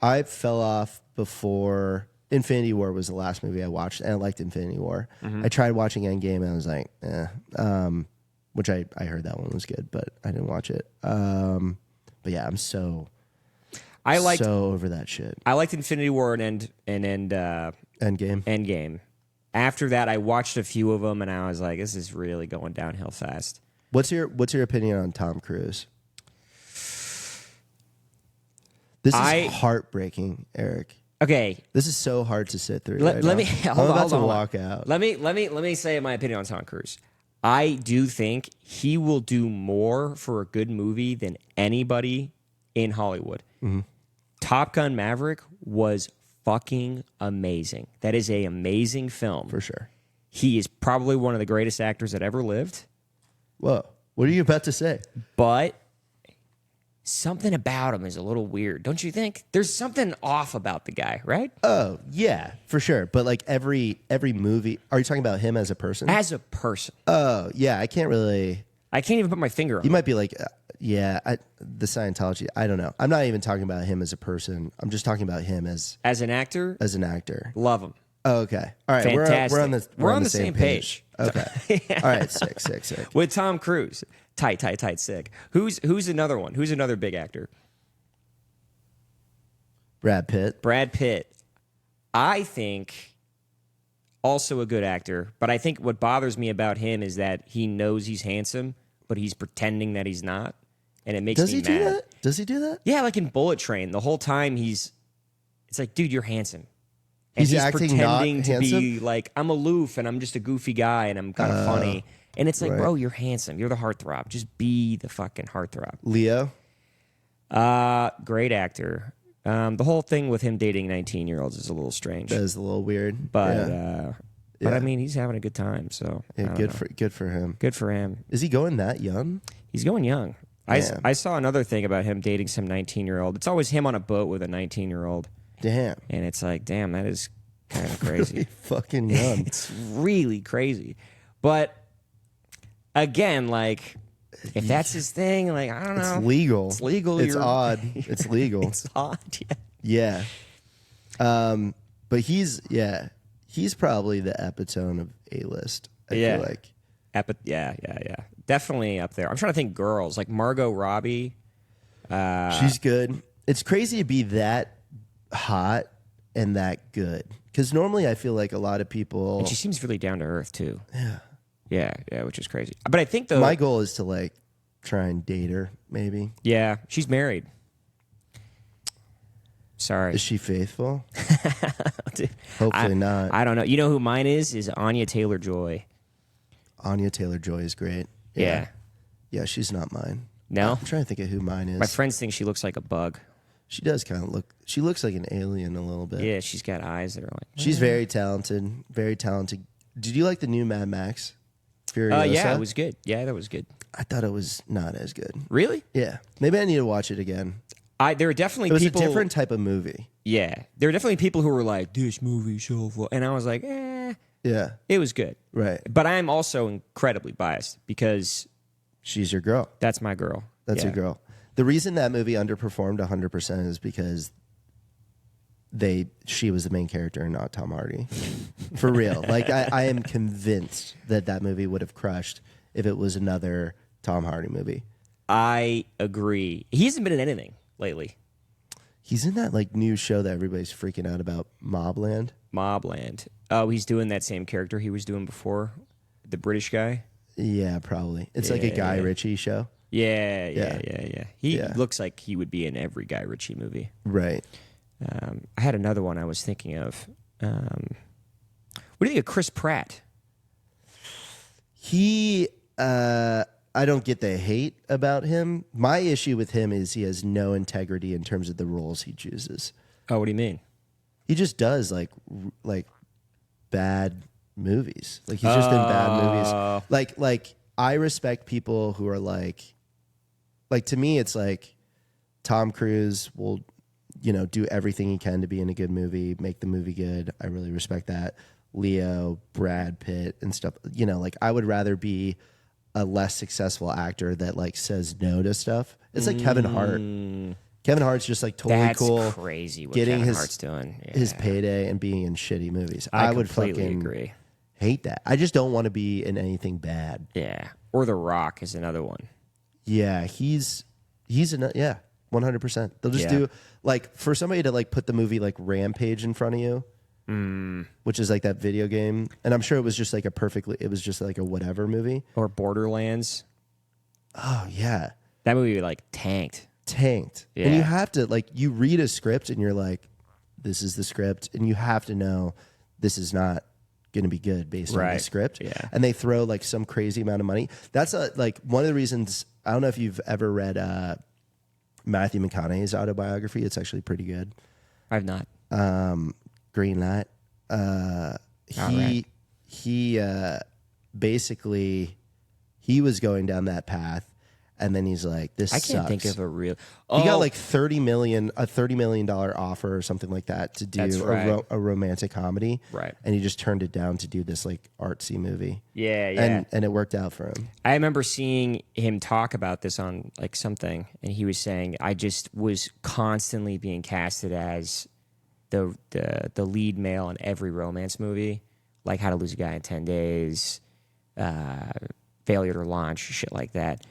I fell off before Infinity War was the last movie I watched, and I liked Infinity War. I tried watching Endgame, and I was like, which I heard that one was good, but I didn't watch it. But yeah, I'm so over that shit. I liked Infinity War and Endgame. Endgame. After that, I watched a few of them, and I was like, this is really going downhill fast. What's your opinion on Tom Cruise? This is heartbreaking, Eric. Okay. This is so hard to sit through. Let me I'm hold about to on. walk out. Let me say my opinion on Tom Cruise. I do think he will do more for a good movie than anybody in Hollywood. Mm-hmm. Top Gun Maverick was fucking amazing. That is an amazing film. For sure. He is probably one of the greatest actors that ever lived. Whoa. What are you about to say? But something about him is a little weird, don't you think? There's something off about the guy, right? Oh, yeah, for sure. But like every movie, are you talking about him as a person? As a person. Oh, yeah, I can't really. I can't even put my finger on You it. might be like, the Scientology. I don't know. I'm not even talking about him as a person. I'm just talking about him as As an actor, an actor. love him. Oh, okay. All right. Fantastic. We're on the same page. Okay. All right. Sick. With Tom Cruise. Tight, sick. Who's another one? Who's another big actor? Brad Pitt. Brad Pitt. I think also a good actor, but I think what bothers me about him is that he knows he's handsome, but he's pretending that he's not. and it makes Does me he mad. do that? Does he do that? Yeah, like in Bullet Train, the whole time it's like, dude, you're handsome. And He's acting not pretending to be handsome? like, I'm aloof and I'm just a goofy guy and I'm kind of funny. And it's like, right. bro, you're handsome. You're the heartthrob. Just be the fucking heartthrob. Leo? Great actor. The whole thing with him dating 19-year-olds is a little strange. That is a little weird. But Yeah. I mean, he's having a good time. So Yeah, good for him. good for him. Is he going that young? He's going young. Yeah. I saw another thing about him dating some 19-year-old. It's always him on a boat with a 19-year-old. Damn. And it's like, damn, that is kind of crazy. Really fucking young. It's really crazy. But again, like, if that's his thing, like, I don't know. It's legal. It's legal. It's odd. It's legal. It's odd, yeah. Yeah. But he's probably the epitome of A-list. I feel like. Yeah. Definitely up there. I'm trying to think girls. Like Margot Robbie. She's good. It's crazy to be that hot and that good. Because normally I feel like a lot of people... And she seems really down to earth, too. Yeah. Yeah, which is crazy. But I think, though... My goal is to, like, try and date her, maybe. Yeah, she's married. Sorry. Is she faithful? Dude, Hopefully not. I don't know. You know who mine is Anya Taylor-Joy. Anya Taylor-Joy is great. Yeah. Yeah, she's not mine. No? I'm trying to think of who mine is. My friends think she looks like a bug. She does kind of look... She looks like an alien a little bit. Yeah, she's got eyes that are like... She's very talented. Very talented. Did you like the new Mad Max? Furiosa? Yeah, it was good. Yeah, that was good. I thought it was not as good. Really? Yeah. Maybe I need to watch it again. There are definitely It was people... a different type of movie. Yeah. There are definitely people who were like, this movie so fun. And I was like, Yeah. it was good. Right. But I'm also incredibly biased because She's your girl. that's my girl. That's Yeah. your girl. The reason that movie underperformed 100% is because she was the main character and not Tom Hardy. For real. Like, I am convinced that movie would have crushed if it was another Tom Hardy movie. I agree. He hasn't been in anything lately. He's in that, like, new show that everybody's freaking out about, Mobland. Mobland. Oh, he's doing that same character he was doing before? The British guy? Yeah, probably. It's like a Guy Ritchie show. Yeah. He Yeah. looks like he would be in every Guy Ritchie movie. Right. I had another one I was thinking of. What do you think of Chris Pratt? He, I don't get the hate about him. My issue with him is he has no integrity in terms of the roles he chooses. Oh, what do you mean? He just does like bad movies. Like he's just in bad movies. Like I respect people who are like to me it's like Tom Cruise will, do everything he can to be in a good movie, make the movie good. I really respect that. Leo, Brad Pitt and stuff. Like I would rather be a less successful actor that like says no to stuff. It's like Kevin Hart. Kevin Hart's just like totally That's cool. crazy what getting Kevin Hart's doing. Yeah. his payday and being in shitty movies. I would completely fucking agree. hate that. I just don't want to be in anything bad. Yeah. Or The Rock is another one. Yeah, he's 100%. They'll just do like for somebody to like put the movie like Rampage in front of you, which is like that video game, and I'm sure it was just like it was just like a whatever movie. Or Borderlands. Oh yeah, That movie like tanked. And you have to like you read a script and you're like, this is the script, and you have to know this is not going to be good based on the script. Yeah. And they throw like some crazy amount of money. That's like one of the reasons. I don't know if you've ever read Matthew McConaughey's autobiography. It's actually pretty good. I've not. Green Light. He basically he was going down that path, and then he's like, "This I can't sucks." think of a real. He got like $30 million offer or something like that to do That's right. a romantic comedy, Right. And he just turned it down to do this like artsy movie. Yeah. And it worked out for him. I remember seeing him talk about this on like something, and he was saying, "I just was constantly being casted as the lead male in every romance movie, like How to Lose a Guy in 10 Days, Failure to Launch, shit like that."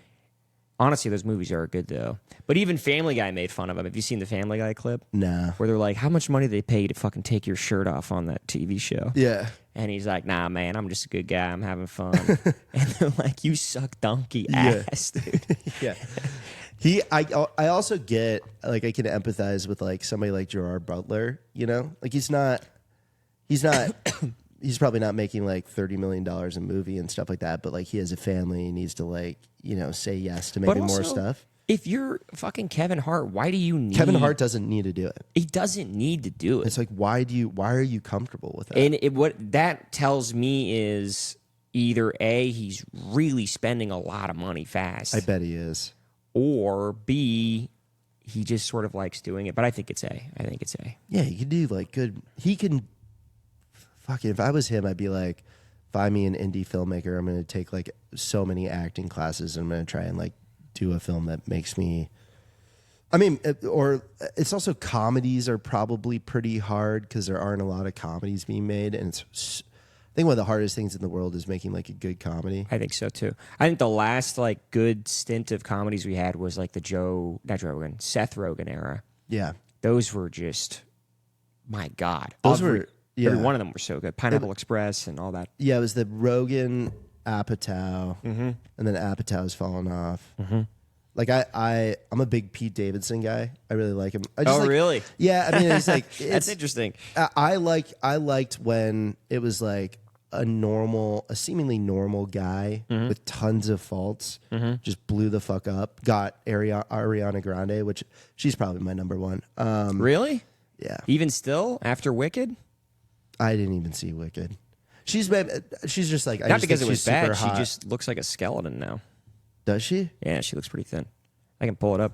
Honestly, those movies are good though. But even Family Guy made fun of him. Have you seen the Family Guy clip? Nah. Where they're like, "How much money do they pay you to fucking take your shirt off on that TV show?" Yeah. And he's like, "Nah, man, I'm just a good guy. I'm having fun." And they're like, "You suck donkey ass, dude." Yeah. I also get like I can empathize with like somebody like Gerard Butler, you know, like he's probably not making like $30 million a movie and stuff like that, but like he has a family, he needs to like, you know, say yes to maybe more stuff. If you're fucking Kevin Hart, why do you need... Kevin Hart doesn't need to do it. He doesn't need to do it. It's like, why are you comfortable with that? And what that tells me is either A, he's really spending a lot of money fast. I bet he is. Or B, he just sort of likes doing it. But I think it's A. Yeah, he can do like good. He can. Fucking, if I was him, I'd be like, find me an indie filmmaker. I'm going to take like so many acting classes. And I'm going to try and like do a film that makes me. I mean, or it's also comedies are probably pretty hard because there aren't a lot of comedies being made, and I think one of the hardest things in the world is making like a good comedy. I think so too. I think the last like good stint of comedies we had was like the Seth Rogen era. Yeah, those were just, my God, every one of them were so good. Pineapple Express and all that. Yeah, it was the Rogen Apatow, and then Apatow's fallen off. Like I'm a big Pete Davidson guy. I really like him. Really? Yeah, I mean, it's like that's interesting. I liked when it was like a seemingly normal guy with tons of faults, just blew the fuck up. Got Ariana Grande, which she's probably my number one. Really? Yeah. Even still after Wicked? I didn't even see Wicked. She's just like, not because it was bad. Hot. She just looks like a skeleton now. Does she? Yeah, she looks pretty thin. I can pull it up.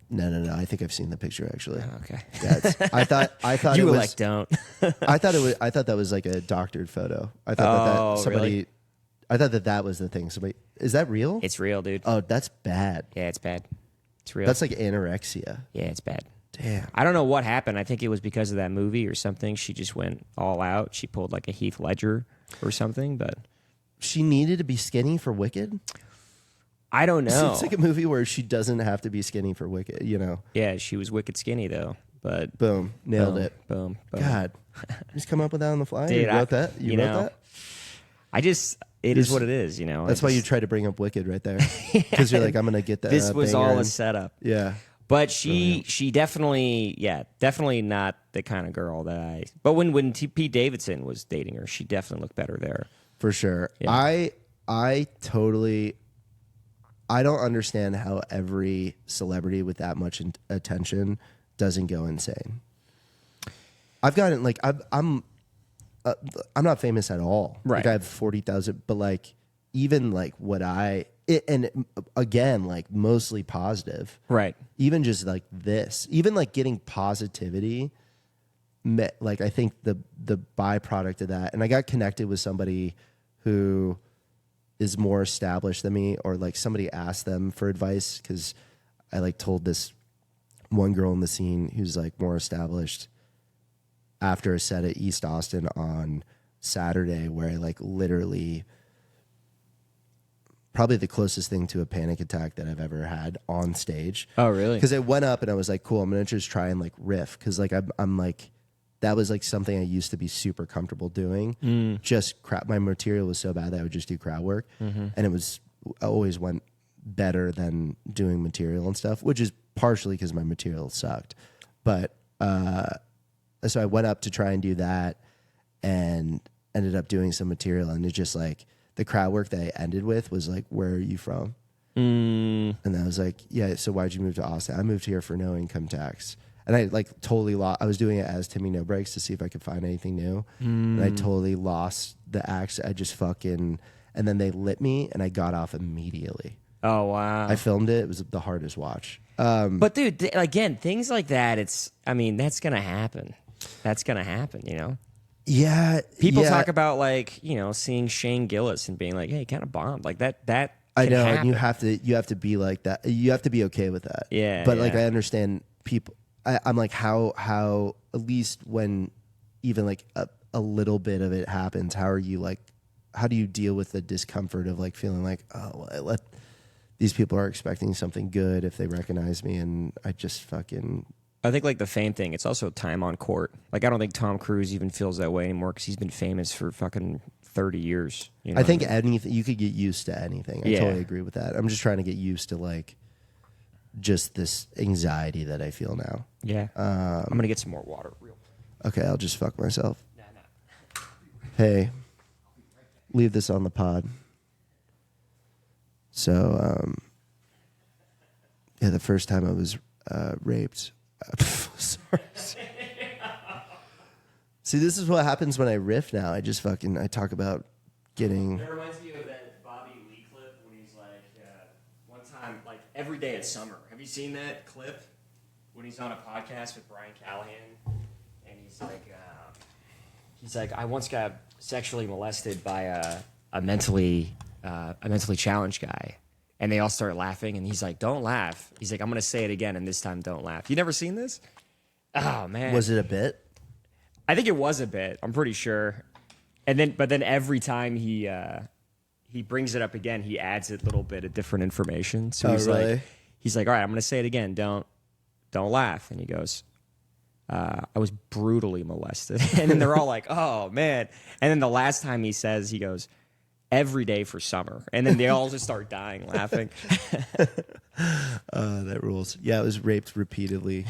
No. I think I've seen the picture actually. Oh, okay. Yeah, I thought you it were was, like, don't. I thought that was like a doctored photo. I thought that somebody. Really? I thought that was the thing. Somebody, is that real? It's real, dude. Oh, that's bad. Yeah, it's bad. It's real. That's like anorexia. Yeah, it's bad. Damn. I don't know what happened. I think it was because of that movie or something. She just went all out. She pulled like a Heath Ledger or something, but she needed to be skinny for Wicked? I don't know. It's like a movie where she doesn't have to be skinny for Wicked, you know? Yeah, she was wicked skinny though. But boom, nailed it. Boom. God, just come up with that on the fly. Dude, you wrote that. You wrote that. It is what it is, you know. That's why you tried to bring up Wicked right there, because you're like, I'm gonna get that. This was all a setup. Yeah, but she definitely, definitely not the kind of girl that I. But when Pete Davidson was dating her, she definitely looked better there. For sure. Yeah. I totally. I don't understand how every celebrity with that much attention doesn't go insane. I've gotten like I'm not famous at all. Right. Like I have 40,000, but like even like and again like mostly positive. Right. Even just like this, even like getting positivity. Like I think the byproduct of that, and I got connected with somebody who is more established than me, or like somebody asked them for advice because I like told this one girl in the scene who's like more established after a set at East Austin on Saturday where I like literally probably the closest thing to a panic attack that I've ever had on stage. Oh, really? Because I went up and I was like, cool, I'm going to just try and like riff. Because like I'm like, that was like something I used to be super comfortable doing. Just crap. My material was so bad that I would just do crowd work. And it always went better than doing material and stuff, which is partially because my material sucked. But so I went up to try and do that and ended up doing some material. And it just like the crowd work that I ended with was like, where are you from? And I was like, yeah, so why'd you move to Austin? I moved here for no income tax. And I like totally lost. I was doing it as Timmy No Brakes to see if I could find anything new. And I totally lost the acts. I just fucking, and then they lit me and I got off immediately. Oh, wow. I filmed it. It was the hardest watch. But dude, again, things like that, that's going to happen. That's going to happen, you know? Yeah. People talk about like, you know, seeing Shane Gillis and being like, hey, kind of bombed. Like that I know. happen. And you have to be like that. You have to be okay with that. Yeah. But like, I understand people. I'm like, how at least when even like a little bit of it happens, how do you deal with the discomfort of like feeling like, oh, well, these people are expecting something good if they recognize me and I just fucking. I think like the fame thing, it's also time on court. Like I don't think Tom Cruise even feels that way anymore because he's been famous for fucking 30 years. You know I think anything, you could get used to anything. I Yeah. totally agree with that. I'm just trying to get used to like just this anxiety that I feel now. Yeah. I'm going to get some more water real quick. Okay, I'll just fuck myself. Nah. Hey, leave this on the pod. So, yeah, the first time I was raped. Sorry. See, this is what happens when I riff now. I just I talk about getting... That reminds me of that Bobby Lee clip when he's like, one time, like every day it's summer. Have you seen that clip? When he's on a podcast with Brian Callahan, and he's like, I once got sexually molested by a mentally challenged guy. And they all start laughing, and he's like, don't laugh. He's like, I'm going to say it again, and this time don't laugh. You never seen this? Oh, man. Was it a bit? I think it was a bit. I'm pretty sure. But then every time he brings it up again, he adds a little bit of different information. So he's like, all right, I'm going to say it again. Don't laugh. And he goes, I was brutally molested. And then they're all like, oh, man. And then the last time he goes, every day for summer. And then they all just start dying laughing. That rules. Yeah, I was raped repeatedly.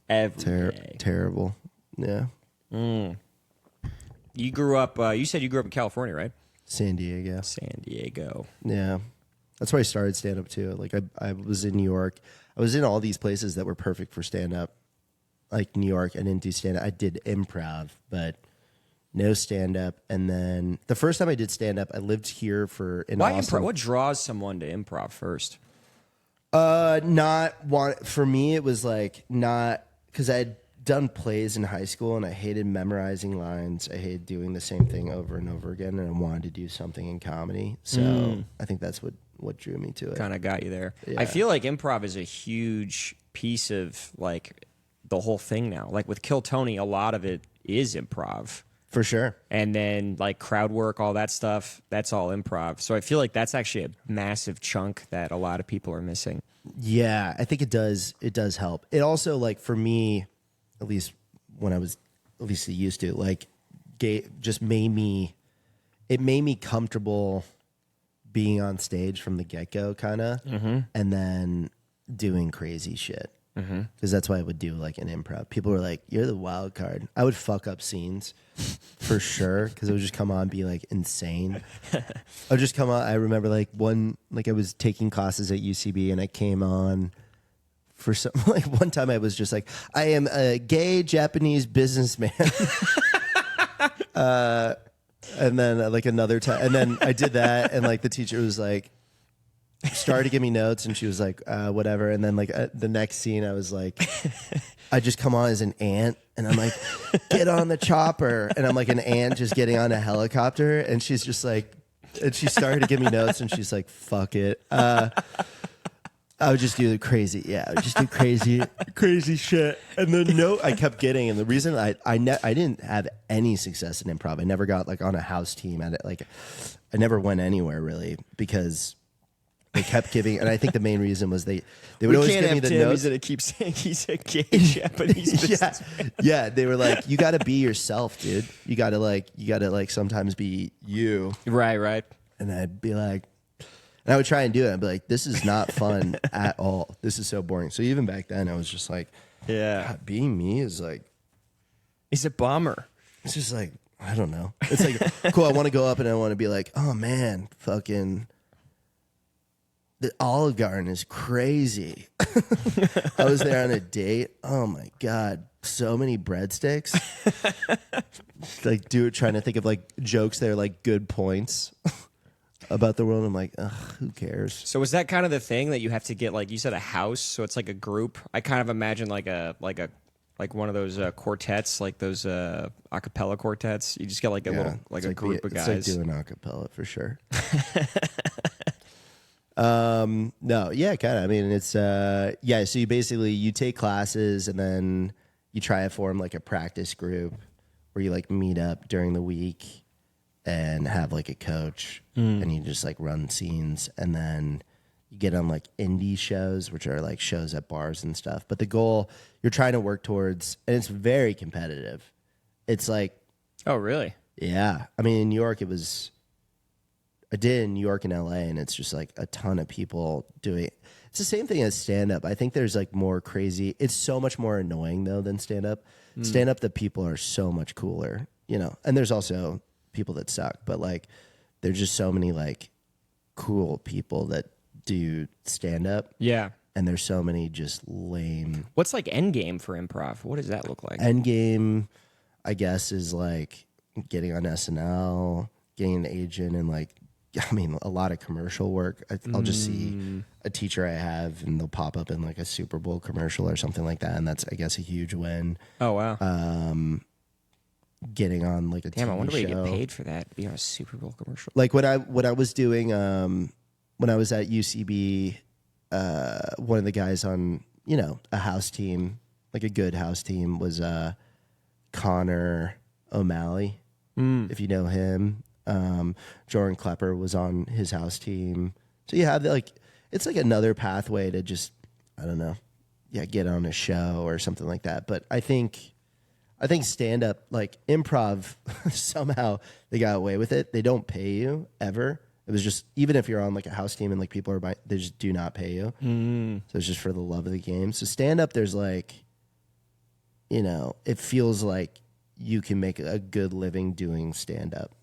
Every day. Terrible. Yeah. You grew up, you said you grew up in California, right? San Diego. San Diego. Yeah. That's where I started stand-up, too. Like, I was in New York. I was in all these places that were perfect for stand-up. Like, New York, I didn't do stand-up. I did improv, but... no stand-up. And then the first time I did stand-up, I lived here for Why Austin. improv? What draws someone to improv first? For me, it was like not because I had done plays in high school and I hated memorizing lines. I hated doing the same thing over and over again, and I wanted to do something in comedy. So I think that's what drew me to it. Kind of got you there. Yeah. I feel like improv is a huge piece of like the whole thing now. Like with Kill Tony, a lot of it is improv. For sure. And then like crowd work, all that stuff, that's all improv. So I feel like that's actually a massive chunk that a lot of people are missing. Yeah, I think it does help. It also, like, for me, at least when I was at least used to, like, just made me comfortable being on stage from the get-go, kind of, and then doing crazy shit. Because that's why I would do like an improv. People were like, "You're the wild card." I would fuck up scenes for sure because it would just come on and be like insane. I would just come on. I remember like I was taking classes at UCB and I came on for some like one time I was just like, "I am a gay Japanese businessman," and then like another time, and then I did that, and like the teacher was like. Started to give me notes and she was like whatever, and then like the next scene I was like I just come on as an ant and I'm like get on the chopper, and I'm like an ant just getting on a helicopter, and she's just like, and she started to give me notes and she's like fuck it, I would just do crazy I would just do crazy shit, and the note I kept getting, and the reason I didn't have any success in improv, I never got like on a house team at it, like I never went anywhere really because they kept giving, and I think the main reason was they would always give me the notes. He's gonna keep saying he's a gay Japanese business. Yeah. They were like, you got to be yourself, dude. You got to sometimes be you. Right. And I'd be like, and I would try and do it. I'd be like, this is not fun at all. This is so boring. So even back then, I was just like, God, being me is like, he's a bummer. It's just like, I don't know. It's like, cool. I want to go up and I want to be like, oh man, fucking. The Olive Garden is crazy. I was there on a date. Oh my God. So many breadsticks. Like, trying to think of like jokes that are like good points about the world. I'm like, ugh, who cares? So is that kind of the thing that you have to get, like you said, a house? So it's like a group. I kind of imagine like one of those quartets, like those a cappella quartets. You just get like a little, like a group of guys. It's like doing a cappella for sure. No, yeah, kind of. I mean, it's, so you basically, you take classes and then you try to form like a practice group where you like meet up during the week and have like a coach and you just like run scenes, and then you get on like indie shows, which are like shows at bars and stuff. But the goal you're trying to work towards, and it's very competitive. It's like, oh, really? Yeah. I mean, in New York, I did in New York and LA, and it's just like a ton of people doing it. It's the same thing as stand up. I think there's like more crazy. It's so much more annoying though than stand up. Stand up, the people are so much cooler, and there's also people that suck, but like there's just so many like cool people that do stand up. Yeah. And there's so many just lame. What's like end game for improv? What does that look like? End game, I guess, is like getting on SNL, getting an agent, and like, I mean, a lot of commercial work. I'll just see a teacher I have, and they'll pop up in like a Super Bowl commercial or something like that, and that's, I guess, a huge win. Oh wow! Getting on like a Damn, TV I wonder what you show. get paid for that. Be on a Super Bowl commercial. Like when I was doing when I was at UCB, one of the guys on a house team, like a good house team, was Connor O'Malley, if you know him. Jordan Klepper was on his house team. So you have like, it's like another pathway to just, I don't know, get on a show or something like that. But I think stand up, like improv, somehow they got away with it. They don't pay you ever. It was just, even if you're on like a house team and like people are buying, they just do not pay you. So it's just for the love of the game. So stand up, there's like, it feels like you can make a good living doing stand up.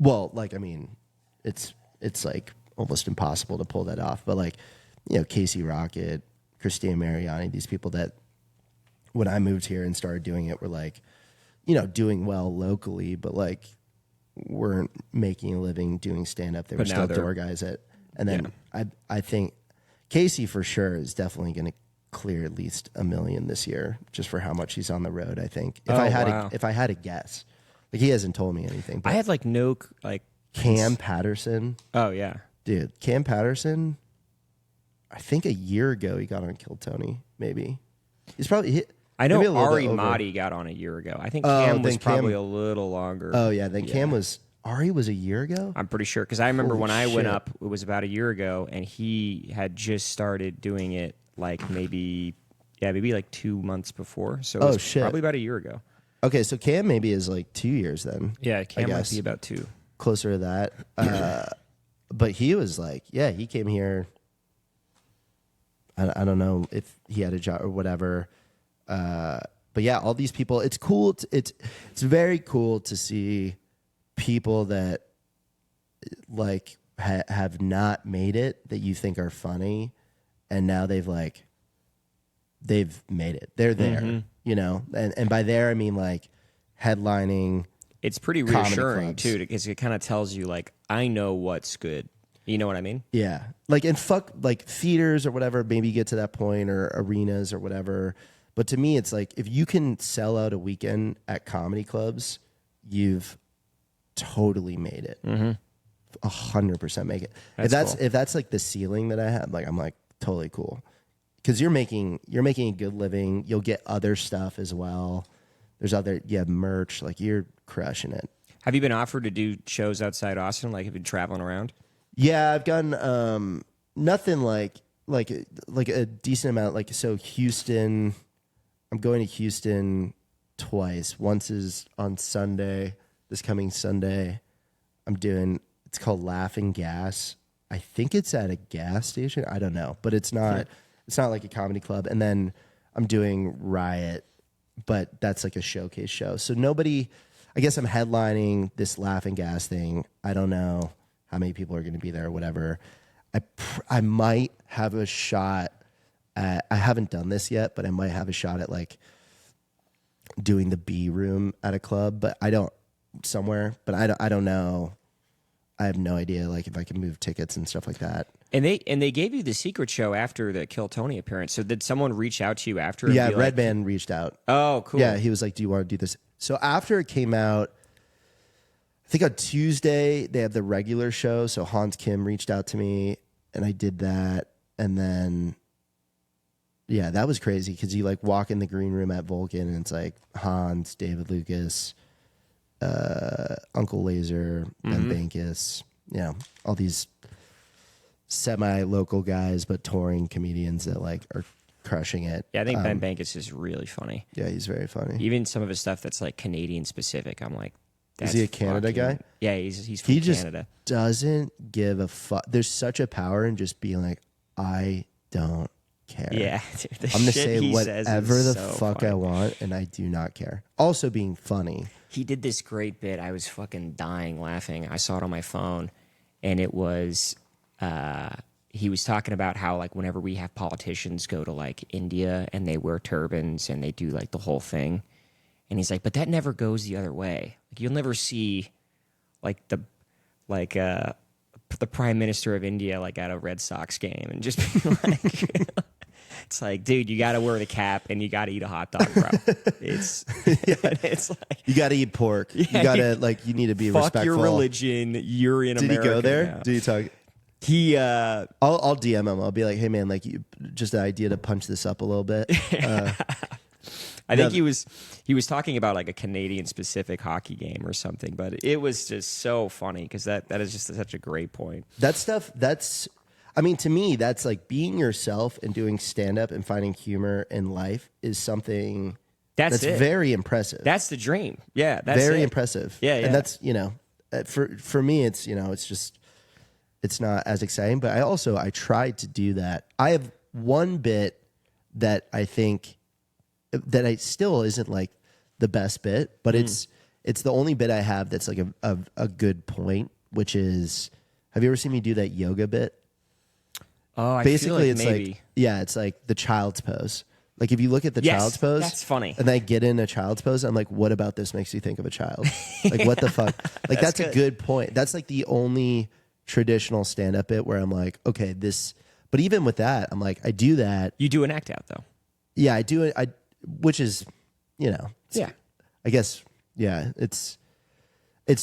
Well, like, I mean, it's like almost impossible to pull that off. But like, Casey Rocket, Christina Mariani, these people that when I moved here and started doing it were like, doing well locally, but like weren't making a living doing stand up. They were still door guys and then I think Casey for sure is definitely going to clear at least $1 million this year just for how much he's on the road. I think if I had a guess, like he hasn't told me anything. But I had like no like Cam Patterson. Oh yeah, dude, Cam Patterson. I think a year ago he got on Kill Tony. Maybe he's probably. I know Ari Mahdi got on a year ago. I think Cam was probably a little longer. Oh yeah, then Cam was. Ari was a year ago? I'm pretty sure because I remember when I went up, it was about a year ago, and he had just started doing it like maybe like 2 months before. So it was probably about a year ago. Okay, so Cam maybe is like 2 years then. Yeah, Cam might be about 2. Closer to that. But he was like, he came here. I don't know if he had a job or whatever. But yeah, all these people, it's cool. It's very cool to see people that like have not made it that you think are funny, and now they've made it. They're there, and by there I mean like headlining. It's pretty reassuring too, because it kind of tells you like, I know what's good. You know what I mean? Yeah, like and fuck like theaters or whatever. Maybe you get to that point, or arenas or whatever. But to me, it's like if you can sell out a weekend at comedy clubs, you've totally made it. 100% make it. If that's like the ceiling that I have, like I'm like totally cool, because you're making a good living. You'll get other stuff as well. You have merch, like you're crushing it. Have you been offered to do shows outside Austin? Like, have you been traveling around? Yeah, I've done nothing like a decent amount. Like, so Houston, I'm going to Houston twice. Once is on Sunday, this coming Sunday. It's called Laughing Gas. I think it's at a gas station. I don't know, but it's not like a comedy club. And then I'm doing Riot, but that's like a showcase show. So I guess I'm headlining this Laughing Gas thing. I don't know how many people are going to be there or whatever. I might have a shot at, I haven't done this yet, but I might have a shot at like doing the B room at a club, but I don't know. I have no idea like if I can move tickets and stuff like that. And they gave you the secret show after the Kill Tony appearance. So did someone reach out to you after? Yeah, Redman reached out. Oh, cool. Yeah, he was like, "Do you want to do this?" So after it came out, I think on Tuesday they have the regular show. So Hans Kim reached out to me, and I did that. And then, yeah, that was crazy because you like walk in the green room at Vulcan, and it's like Hans, David Lucas, Uncle Laser, Ben Bankus, all these semi-local guys, but touring comedians that like are crushing it. Yeah, I think Ben Bankus is really funny. Yeah, he's very funny. Even some of his stuff that's like Canadian specific, I'm like, is he a Canada guy? Yeah, he's from Canada. Just doesn't give a fuck. There's such a power in just being like, I don't care. Yeah, dude, the I'm gonna shit say he says whatever is the so fuck funny. I want, and I do not care. Also, being funny. He did this great bit. I was fucking dying laughing. I saw it on my phone, and it was he was talking about how like whenever we have politicians go to like India and they wear turbans and they do like the whole thing, and he's like, but that never goes the other way. Like you'll never see like the prime minister of India like at a Red Sox game and just be like. It's like, dude, you got to wear the cap and you got to eat a hot dog, bro. It's like You got to eat pork. You got to like. You need to be fuck respectful. your religion. You're in Did America. he go there? Now. Did he talk? He I'll DM him. I'll be like, hey man, like just the idea to punch this up a little bit. I think he was talking about like a Canadian specific hockey game or something, but it was just so funny because that is just such a great point. That stuff. I mean, to me, that's like being yourself and doing stand up and finding humor in life is something that's it. very impressive. That's the dream. Yeah, that's very it. impressive. Yeah, yeah. And that's for me, it's it's just it's not as exciting. But I tried to do that. I have one bit that I think that I still isn't like the best bit, but it's the only bit I have that's like a good point, which is, have you ever seen me do that yoga bit? Oh, I Basically, feel like it's maybe. like it's like the child's pose. Like if you look at the child's pose, that's funny. And I get in a child's pose, I'm like, what about this makes you think of a child? Like what the fuck? Like that's a good point. That's like the only traditional stand-up bit where I'm like, okay, this. But even with that, I'm like, I do that. You do an act out though. Yeah, I do it. Which is, Yeah. I guess, yeah, it's I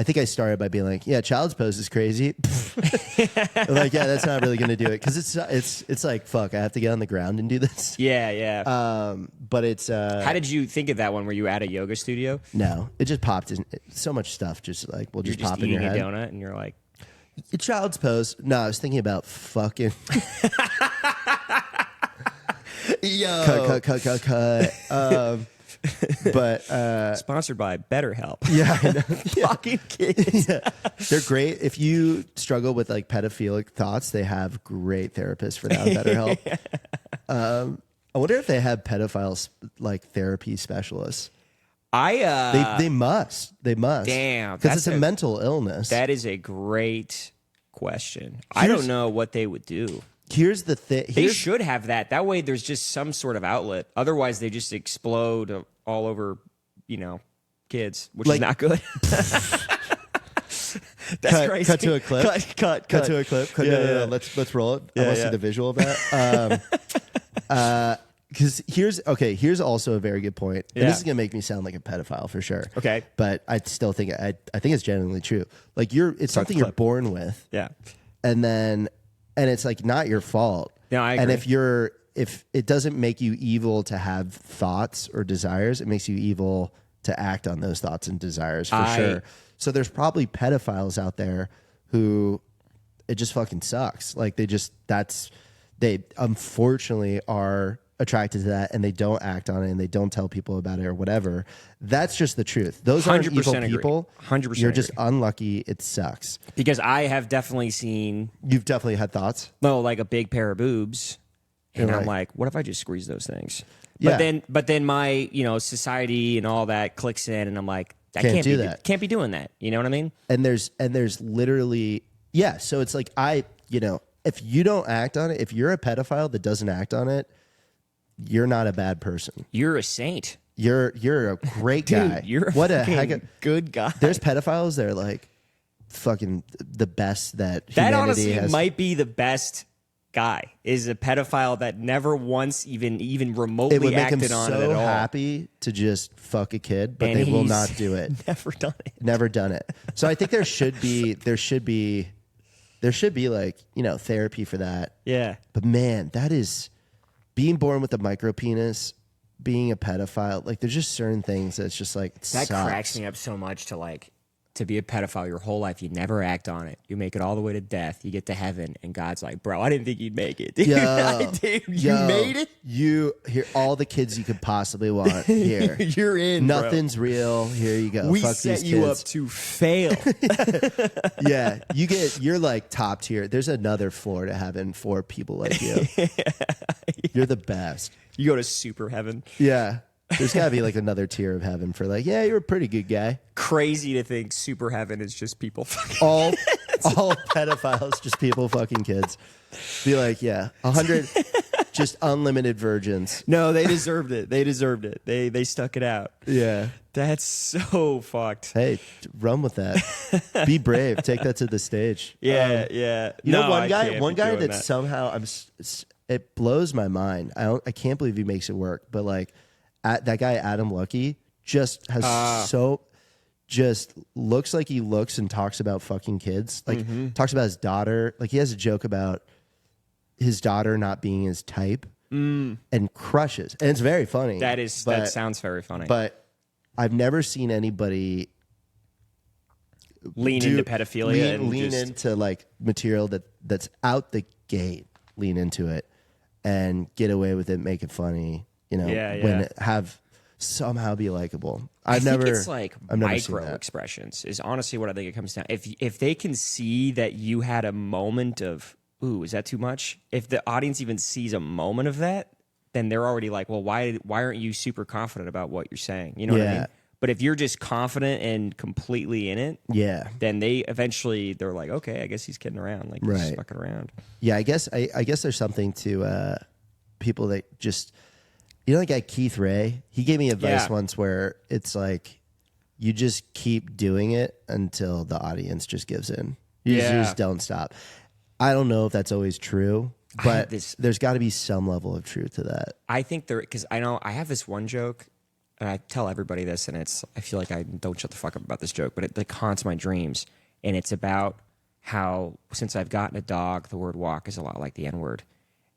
think I started by being like, yeah, child's pose is crazy. Like, yeah, that's not really going to do it because it's like, fuck, I have to get on the ground and do this. Yeah, yeah. But it's How did you think of that one? Were you at a yoga studio? no, it just popped in. So much stuff just like will You're just just pop in eating your a head. donut and you're like, Child's pose. No, I was thinking about fucking. yo. Cut. But Sponsored by BetterHelp. yeah, I know. Fucking kids. Yeah. They're great. If you struggle with like pedophilic thoughts, they have great therapists for that on BetterHelp. I wonder if they have pedophiles like therapy specialists. They must. Damn, because it's a mental illness. That is a great question. I don't know what they would do. Here's the thing. They should have that. That way there's just some sort of outlet. Otherwise they just explode all over, kids, which is not good. That's crazy. Cut to a clip. Cut to a clip. No. Let's roll it. I want to see the visual of that. Because here's also a very good point. And this is gonna make me sound like a pedophile for sure. Okay. But I still think I think it's genuinely true. Like it's something you're born with. Yeah. And it's like not your fault. No, I agree. And if it doesn't make you evil to have thoughts or desires, it makes you evil to act on those thoughts and desires for sure. So there's probably pedophiles out there who it just fucking sucks. Like they unfortunately are attracted to that and they don't act on it and they don't tell people about it or whatever. That's just the truth. Those aren't evil people. 100% You're just unlucky. It sucks. Because I have definitely seen You've definitely had thoughts. like a big pair of boobs. And You're I'm like, what if I just squeeze those things? Yeah. But then my, society and all that clicks in and I'm like, I Can't do be, that. Can't be doing that. You know what I mean? And there's literally, yeah. So it's like, if you don't act on it, if you're a pedophile that doesn't act on it, you're not a bad person. You're a saint. You're a great guy. Dude, you're what a fucking heck good guy. There's pedophiles that are like fucking the best that That humanity honestly has. might be the best guy, is a pedophile that never once even remotely It would make him acted on it at so all. happy to just fuck a kid, but And they will he's not do it. Never done it. Never done it. So I think there should be like, therapy for that. Yeah. But man, that is being born with a micro penis, being a pedophile. Like there's just certain things that's just like That sucks. cracks me up so much to to be a pedophile your whole life. You never act on it. You make it all the way to death. You get to heaven, and God's like, bro, I didn't think you'd make it. Dude, you made it? You here all the kids you could possibly want here. You're in, Nothing's real. Here you go. We Fuck set these you kids. up to fail. Yeah, you're like top tier. There's another floor to heaven for people like you. You're the best. You go to super heaven. Yeah. There's got to be like another tier of heaven for like, yeah, you're a pretty good guy. Crazy to think super heaven is just people fucking. All pedophiles, just people fucking kids. Be like, yeah, 100, just unlimited virgins. No, they deserved it. They deserved it. They stuck it out. Yeah. That's so fucked. Hey, run with that. Be brave. Take that to the stage. Yeah, yeah. You know, I can't one be guy doing that somehow it blows my mind. I can't believe he makes it work. But like, that guy Adam Lucky just has just looks like he looks and talks about fucking kids. Like talks about his daughter. Like he has a joke about his daughter not being his type and crushes. And it's very funny. that sounds very funny. But I've never seen anybody lean into pedophilia and lean into like material that's out the gate, lean into it and get away with it, make it funny. You know, when have somehow be likable. I think it's like micro seen that. expressions is honestly what I think it comes down. If they can see that you had a moment of, ooh, is that too much? If the audience even sees a moment of that, then they're already like, well, why aren't you super confident about what you're saying? You know what I mean? But if you're just confident and completely in it, then they're like, okay, I guess he's kidding around, like he's fucking around. Yeah, I guess there's something to people that just. You know that guy Keith Ray? He gave me advice once where it's like you just keep doing it until the audience just gives in. You just don't stop. I don't know if that's always true, but there's got to be some level of truth to that. I think because I know I have this one joke, and I tell everybody this, and I feel like I don't shut the fuck up about this joke, but it like haunts my dreams, and it's about how since I've gotten a dog, the word walk is a lot like the N-word,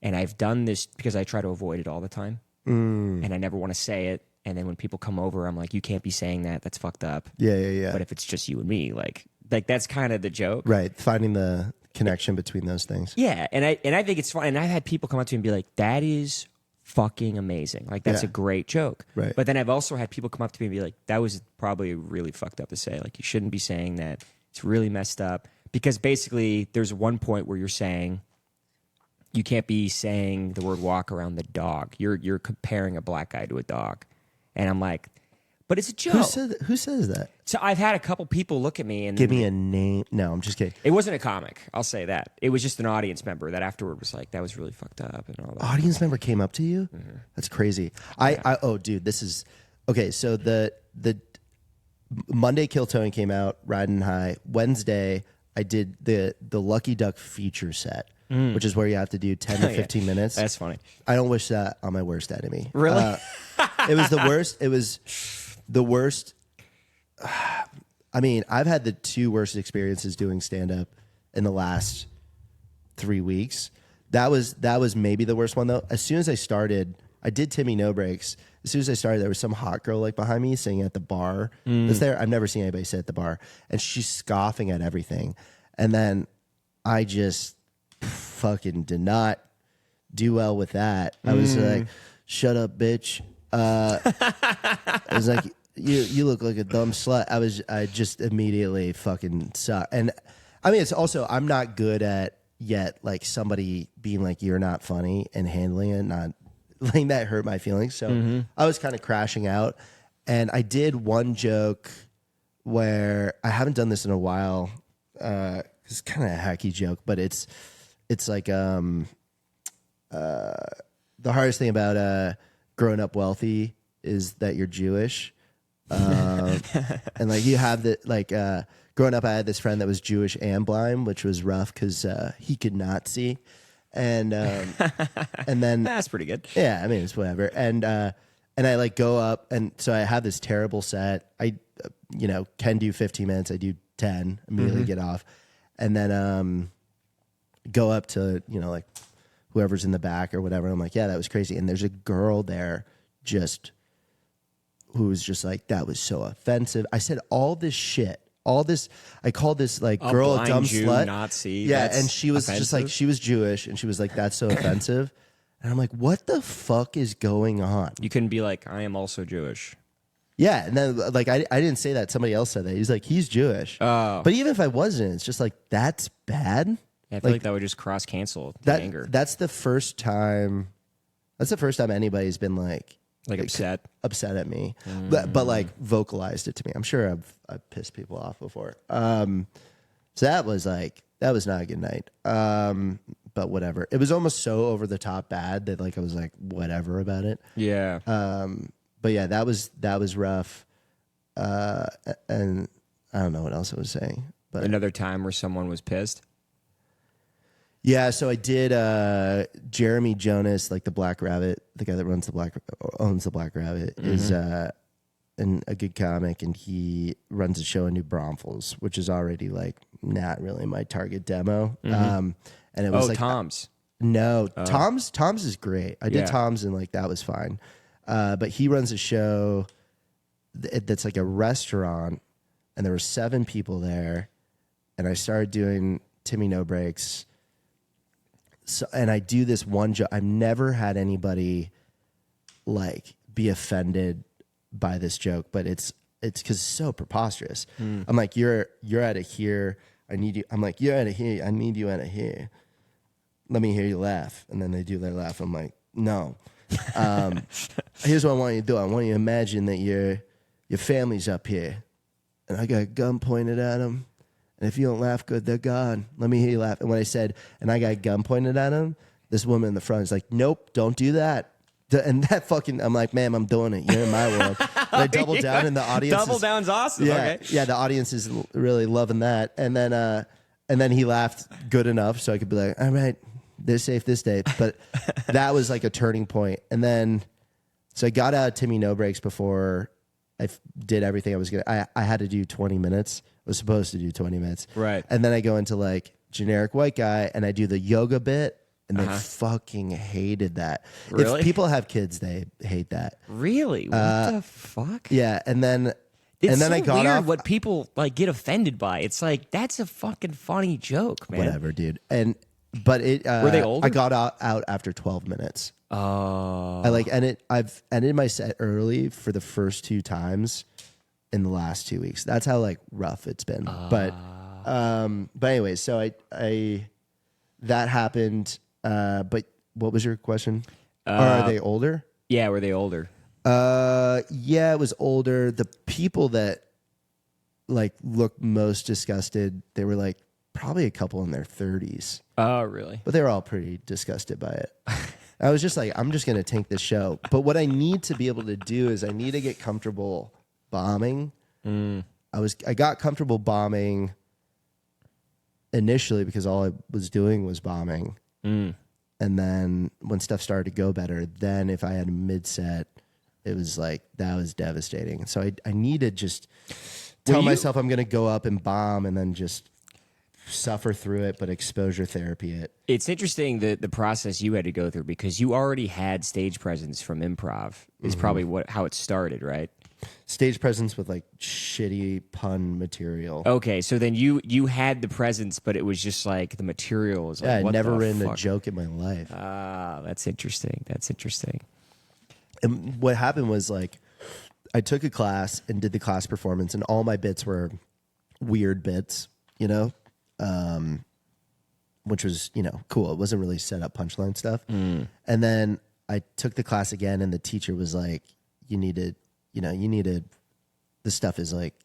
and I've done this because I try to avoid it all the time. And I never want to say it. And then when people come over, I'm like, you can't be saying that. That's fucked up. Yeah. But if it's just you and me, like that's kind of the joke. Right. Finding the connection between those things. Yeah. And I think it's fun. And I've had people come up to me and be like, that is fucking amazing. Like, that's a great joke. Right. But then I've also had people come up to me and be like, that was probably really fucked up to say. Like, you shouldn't be saying that. It's really messed up. Because basically, there's one point where you're saying, you can't be saying the word walk around the dog. You're comparing a black guy to a dog. And I'm like, but it's a joke. Who says that? So I've had a couple people look at me and give me a name. No, I'm just kidding. It wasn't a comic. I'll say that. It was just an audience member that afterward was like, that was really fucked up and all that. Audience member came up to you? Mm-hmm. That's crazy. Oh, dude, this is okay. So the Monday Kill Tony came out, Riding High. Wednesday, I did the Lucky Duck feature set. Which is where you have to do 10 to 15 minutes. That's funny. I don't wish that on my worst enemy. Really? It was the worst. It was the worst. I mean, I've had the two worst experiences doing stand-up in the last 3 weeks. That was maybe the worst one, though. As soon as I started, I did Timmy No Brakes. As soon as I started, there was some hot girl like behind me singing at the bar. That's there. I've never seen anybody sit at the bar. And she's scoffing at everything. And then I just fucking did not do well with that. I was like, shut up, bitch. I was like, you look like a dumb slut. I just immediately fucking suck. And I mean, it's also, I'm not good at yet, like somebody being like, you're not funny and handling it, not letting that hurt my feelings. So I was kind of crashing out. And I did one joke where I haven't done this in a while. It's kind of a hacky joke, but it's like the hardest thing about growing up wealthy is that you're Jewish, and like you have the like growing up, I had this friend that was Jewish and blind, which was rough because he could not see, and then That's pretty good. yeah, I mean it's whatever, and I like go up, and so I have this terrible set. I can do 15 minutes. I do 10, immediately get off, and then go up to, like whoever's in the back or whatever. I'm like, yeah, that was crazy. And there's a girl there who was just like, that was so offensive. I said all this shit all this. I called this like A girl a blind dumb Jew slut. Nazi. Yeah, That's and she was just like, offensive? she was Jewish, and she was like, that's so offensive. And I'm like, what the fuck is going on? You couldn't be like, I am also Jewish. Yeah, and then like I didn't say that. Somebody else said that. He's like, he's Jewish. Oh. But even if I wasn't, it's just like, that's bad. I feel like that would just cross cancel the anger. That's the first time. That's the first time anybody's been like upset at me, but like vocalized it to me. I'm sure I've pissed people off before. So that was not a good night. But whatever. It was almost so over the top bad that like I was like whatever about it. Yeah. But yeah, that was rough. And I don't know what else I was saying. But Another time where someone was pissed. yeah, so I did Jeremy Jonas, like the Black Rabbit, the guy that owns the Black Rabbit, is a good comic, and he runs a show in New Braunfels, which is already like not really my target demo. And it was like Tom's. No, Tom's is great. I did Yeah. Tom's and like that was fine. But he runs a show that's like a restaurant, and there were 7 people there, and I started doing Timmy No Brakes. So, and I do this one joke. I've never had anybody like be offended by this joke, but it's because it's so preposterous. I'm like, you're out of here. I need you. I'm like, you're out of here. I need you out of here. Let me hear you laugh. And then they do their laugh. I'm like, no. Here's what I want you to do. I want you to imagine that your family's up here, and I got a gun pointed at them. And if you don't laugh good, they're gone. Let me hear you laugh. And when I said, and I got a gun pointed at him, this woman in the front is like, nope, don't do that. And that fucking, I'm like, ma'am, I'm doing it. You're in my world. And I double down, and the audience Double down's awesome. Yeah, Okay. yeah, the audience is really loving that. And then he laughed good enough so I could be like, all right, they're safe this day. But that was like a turning point. And then, so I got out of Timmy No Brakes before I did everything I was going to. I had to do 20 minutes. I was supposed to do 20 minutes. Right. And then I go into like generic white guy, and I do the yoga bit, and they fucking hated that. Really? If people have kids, they hate that. Really? What the fuck? Yeah. And then It's I so got weird off. what people like get offended by. It's like that's a fucking funny joke, man. Whatever, dude. But it Were they older? I got out after 12 minutes. Oh. I've ended my set early for the first 2 times in the last 2 weeks. That's how like rough it's been. But anyway, so I that happened. But what was your question? Or are they older? Yeah, were they older? Yeah, it was older. The people that like looked most disgusted, they were like probably a couple in their 30s. Oh, really? But they were all pretty disgusted by it. I was just like, I'm just going to tank this show. But what I need to be able to do is I need to get comfortable bombing. I got comfortable bombing initially because all I was doing was bombing. And then when stuff started to go better, then if I had a mid-set, it was like, that was devastating. So I need to just tell myself I'm going to go up and bomb and then just suffer through it, but exposure therapy it. It's interesting the process you had to go through because you already had stage presence from improv. Is probably how it started, right? Stage presence with like shitty pun material. Okay, so then you had the presence, but it was just like the material was like, Yeah, I'd what never the written a fuck? joke in my life. Ah, that's interesting. That's interesting. And what happened was like, I took a class and did the class performance, and all my bits were weird bits, you know, which was, you know, cool. It wasn't really set up punchline stuff. And then I took the class again, and the teacher was like, this stuff is like,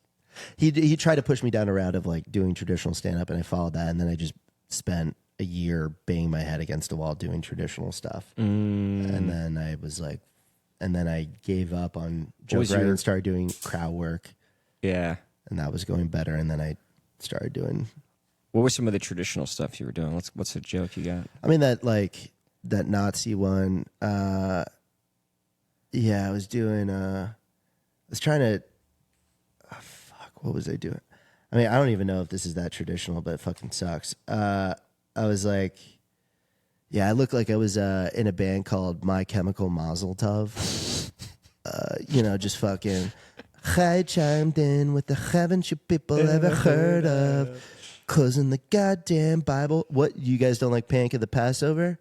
he tried to push me down a route of like doing traditional stand up, and I followed that. And then I just spent a year banging my head against a wall doing traditional stuff. And then I was like, and then I gave up on joke writing and started doing crowd work. Yeah. And that was going better. And then I started doing. What were some of the traditional stuff you were doing? What's a joke you got? I mean, that Nazi one. Yeah, I was doing. I was trying to. Oh, fuck, what was I doing? I mean, I don't even know if this is that traditional, but it fucking sucks. I was like, yeah, I looked like I was in a band called My Chemical Mazel Tov. You know, just fucking I chimed in with the haven't you people ever heard of? Cause in the goddamn Bible, what, you guys don't like Panic at the Passover?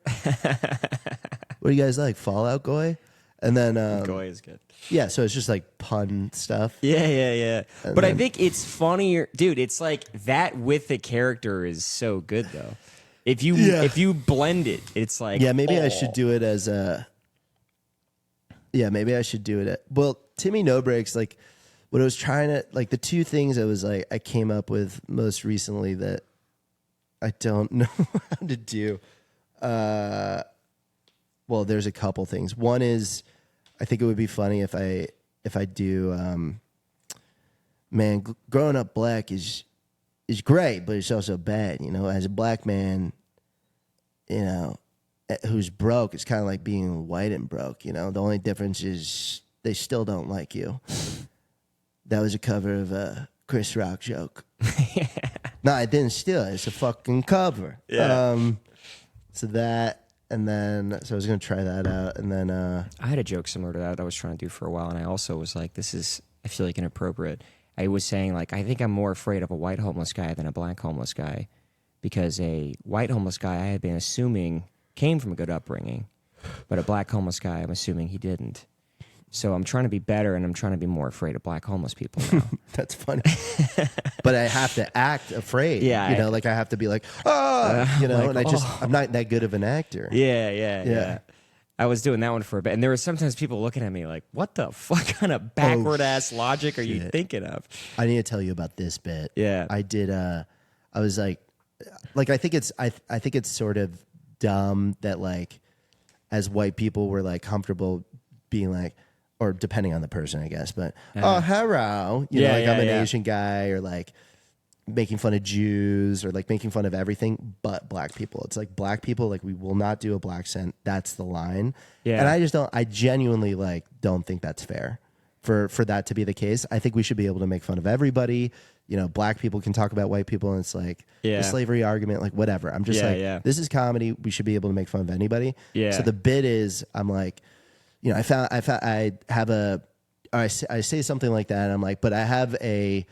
What do you guys like? Fallout Goy? And then Goy is good. yeah, so it's just like pun stuff. Yeah. But I think it's funnier, dude. It's like that with the character is so good though. If you blend it, it's like Maybe I should do it as a. Yeah, maybe I should do it. Well, Timmy No Brakes, like what I was trying to, like the two things I was like, I came up with most recently that I don't know how to do. Well, there's a couple things. One is, I think it would be funny if I do, man, growing up black is great, but it's also bad. You know, as a black man, you know, who's broke, it's kind of like being white and broke. You know, the only difference is they still don't like you. That was a cover of a Chris Rock joke. No, I didn't steal it. It's a fucking cover. Yeah. So that. And then, so I was going to try that out. And then, I had a joke similar to that I was trying to do for a while, and I also was like, I feel like inappropriate. I was saying, like, I think I'm more afraid of a white homeless guy than a black homeless guy, because a white homeless guy I had been assuming came from a good upbringing, but a black homeless guy, I'm assuming he didn't. So I'm trying to be better, and I'm trying to be more afraid of black homeless people now. That's funny. But I have to act afraid. Yeah. You know, like I have to be like, you know, like, and I'm not that good of an actor. Yeah. I was doing that one for a bit, and there were sometimes people looking at me like, what the fuck kind of backward-ass logic are you thinking of? I need to tell you about this bit. Yeah. I did, I was like I think it's sort of dumb that, like, as white people, we're, like, comfortable being like, or depending on the person, I guess, but, oh, hello. You know, like I'm an Asian guy, or like making fun of Jews, or like making fun of everything but black people. It's like black people, like we will not do a black accent. That's the line. Yeah. And I genuinely like don't think that's fair for that to be the case. I think we should be able to make fun of everybody. You know, black people can talk about white people, and it's like the slavery argument, like whatever. I'm just this is comedy. We should be able to make fun of anybody. Yeah. So the bit is, I'm like, you know, I say something like that, and I'm like, but I have a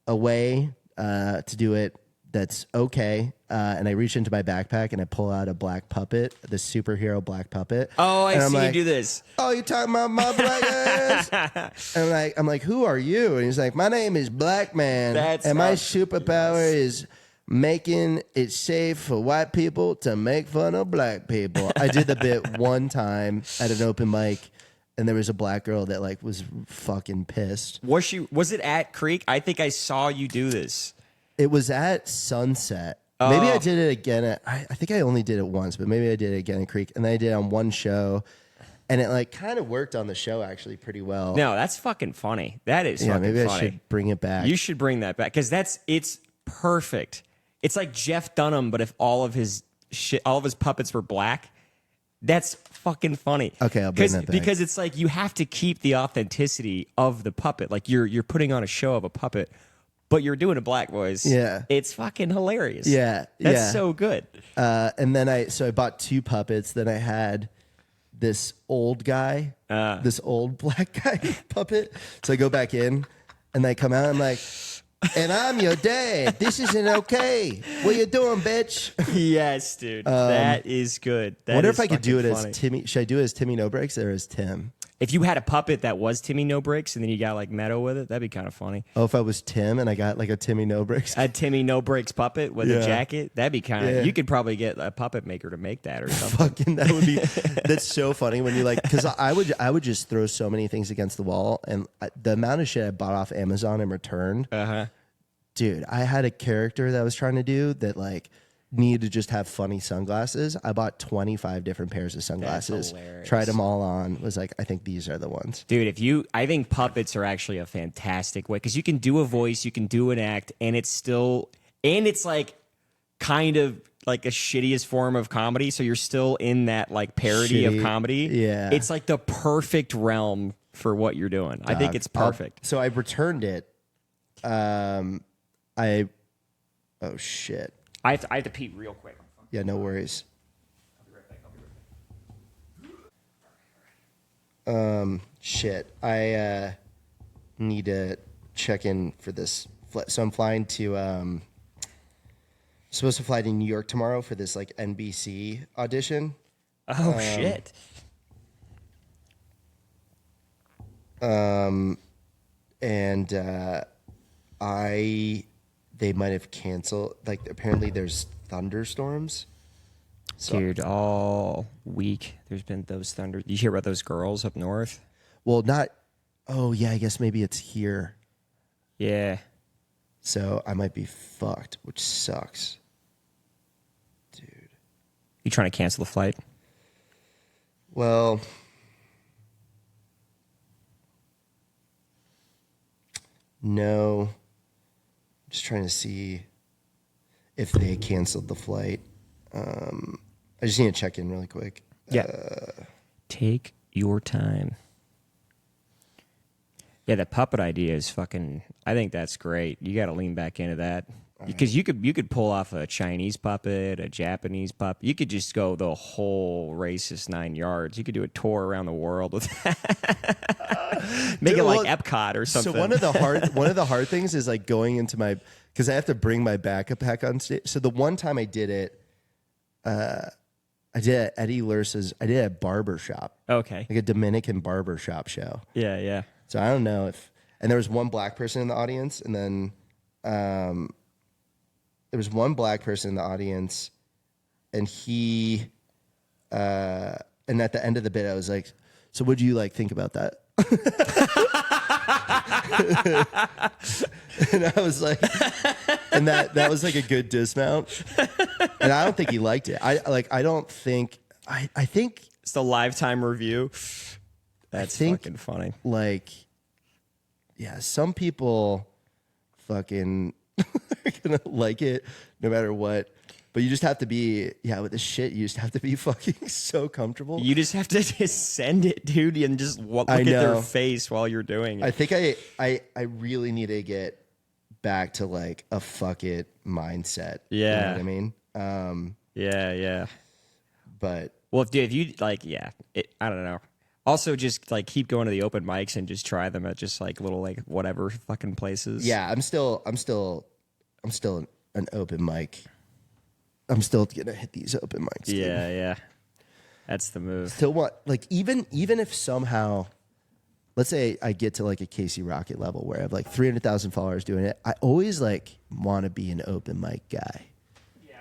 way to do it that's okay. And I reach into my backpack and I pull out a black puppet, the superhero black puppet. Oh, I see like, you do this. Oh, you talking about my black ass? And I'm like, who are you? And he's like, my name is Black Man, and my superpower is making it safe for white people to make fun of black people. I did the bit one time at an open mic, and there was a black girl that like was fucking pissed. Was it at Creek? I think I saw you do this. It was at Sunset. Maybe I did it again I think I only did it once, but maybe I did it again at Creek, and then I did it on one show, and it like kind of worked on the show actually pretty well. No, that's fucking funny. That is fucking funny. Maybe I should bring it back. You should bring that back, because it's perfect. It's like Jeff Dunham, but if all of his puppets were black. That's fucking funny. Okay, I'll bring that back. Because it's like you have to keep the authenticity of the puppet. Like you're putting on a show of a puppet, but you're doing a black voice. Yeah. It's fucking hilarious. Yeah. That's so good. And then I bought two puppets. Then I had this old guy, this old black guy puppet. So I go back in, and they come out, and I'm like, and I'm your dad. This isn't okay. What you doing, bitch? Yes, dude. That is good. I wonder if I could do it as Timmy. Should I do it as Timmy No Brakes or as Tim? If you had a puppet that was Timmy No Brakes and then you got like metal with it, that'd be kind of funny. Oh, if I was Tim and I got like a Timmy No Brakes? A Timmy No Brakes puppet with a jacket? That'd be kind of... Yeah. You could probably get a puppet maker to make that or something. Fucking, that would be... That's so funny when you like... Because I would just throw so many things against the wall, and the amount of shit I bought off Amazon and returned... Dude, I had a character that I was trying to do that like needed to just have funny sunglasses. I bought 25 different pairs of sunglasses, tried them all on, was like, I think these are the ones. Dude, I think puppets are actually a fantastic way, because you can do a voice, you can do an act, and it's like kind of like a shittiest form of comedy, so you're still in that like parody of comedy. Yeah. It's like the perfect realm for what you're doing. I think it's perfect. So I returned it. Oh shit. I have to pee real quick. Yeah, no worries. I'll be right back. Shit. need to check in for this. So I'm flying to supposed to fly to New York tomorrow for this like NBC audition. Oh shit. And they might have canceled. Like apparently there's thunderstorms. So, Dude, all week there's been those thunder. You hear about those girls up north? well, not. Oh yeah, I guess maybe it's here. Yeah. So I might be fucked, which sucks, dude. You trying to cancel the flight? Well, no. I'm just trying to see if they canceled the flight. I just need to check in really quick. Yeah. Take your time. Yeah, the puppet idea is fucking. I think that's great. You got to lean back into that because you could pull off a Chinese puppet, a Japanese puppet. You could just go the whole racist 9 yards. You could do a tour around the world with that. Make it like Epcot or something. So one of the hard things is like going into my, because I have to bring my backpack on stage. So the one time I did it, I did it at Eddie Lursa's. I did it at barber shop. Okay. Like a Dominican barber shop show. Yeah, yeah. So I don't know if, and there was one black person in the audience, and then there was one black person in the audience, and he, and at the end of the bit, I was like, "So, what do you like think about that?" And I was like, and that was like a good dismount, and I don't think he liked it. I think It's the lifetime review. That's fucking funny. like, yeah, some people fucking are gonna like it no matter what. But you just have to be, with this shit, you just have to be fucking so comfortable. You just have to just send it, dude, and just look at their face while you're doing it. I think I really need to get back to like a fuck it mindset. Yeah. You know what I mean? Yeah. But Well, if you like, I don't know. Also, just like keep going to the open mics and just try them at just like little like whatever fucking places. yeah, I'm still an open mic. I'm still gonna hit these open mics. Dude. Yeah. That's the move. Still want like even if somehow, let's say I get to like a Casey Rocket level where I have like 300,000 followers doing it, I always like want to be an open mic guy. Yeah.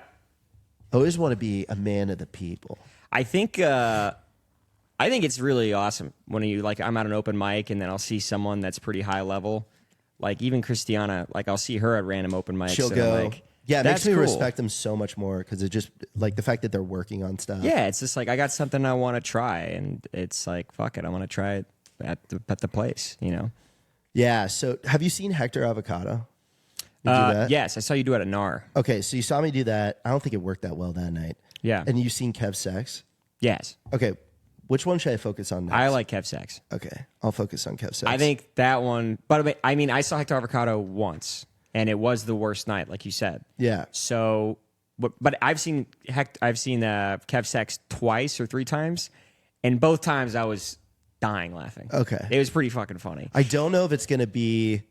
I always want to be a man of the people. I think it's really awesome when you like I'm at an open mic and then I'll see someone that's pretty high level, like even Christiana. Like I'll see her at random open mics. She'll and go. I'm like, yeah, it that's makes me cool. respect them so much more because it just like the fact that they're working on stuff. Yeah, it's just like I got something I want to try, and it's like fuck it, I want to try it at the place, you know. Yeah. So have you seen Hector Avocado? You do that? Yes, I saw you do it at NAR. Okay, so you saw me do that. I don't think it worked that well that night. Yeah. And you've seen Kev Sex? Yes, Okay. Which one should I focus on next? I like Kev Sex. Okay, I'll focus on Kev Sex. I think that one, but I mean, I saw Hector Avocado once, and it was the worst night, like you said. Yeah. So, but I've seen Kev Sex twice or three times, and both times I was dying laughing. Okay. It was pretty fucking funny. I don't know if it's going to be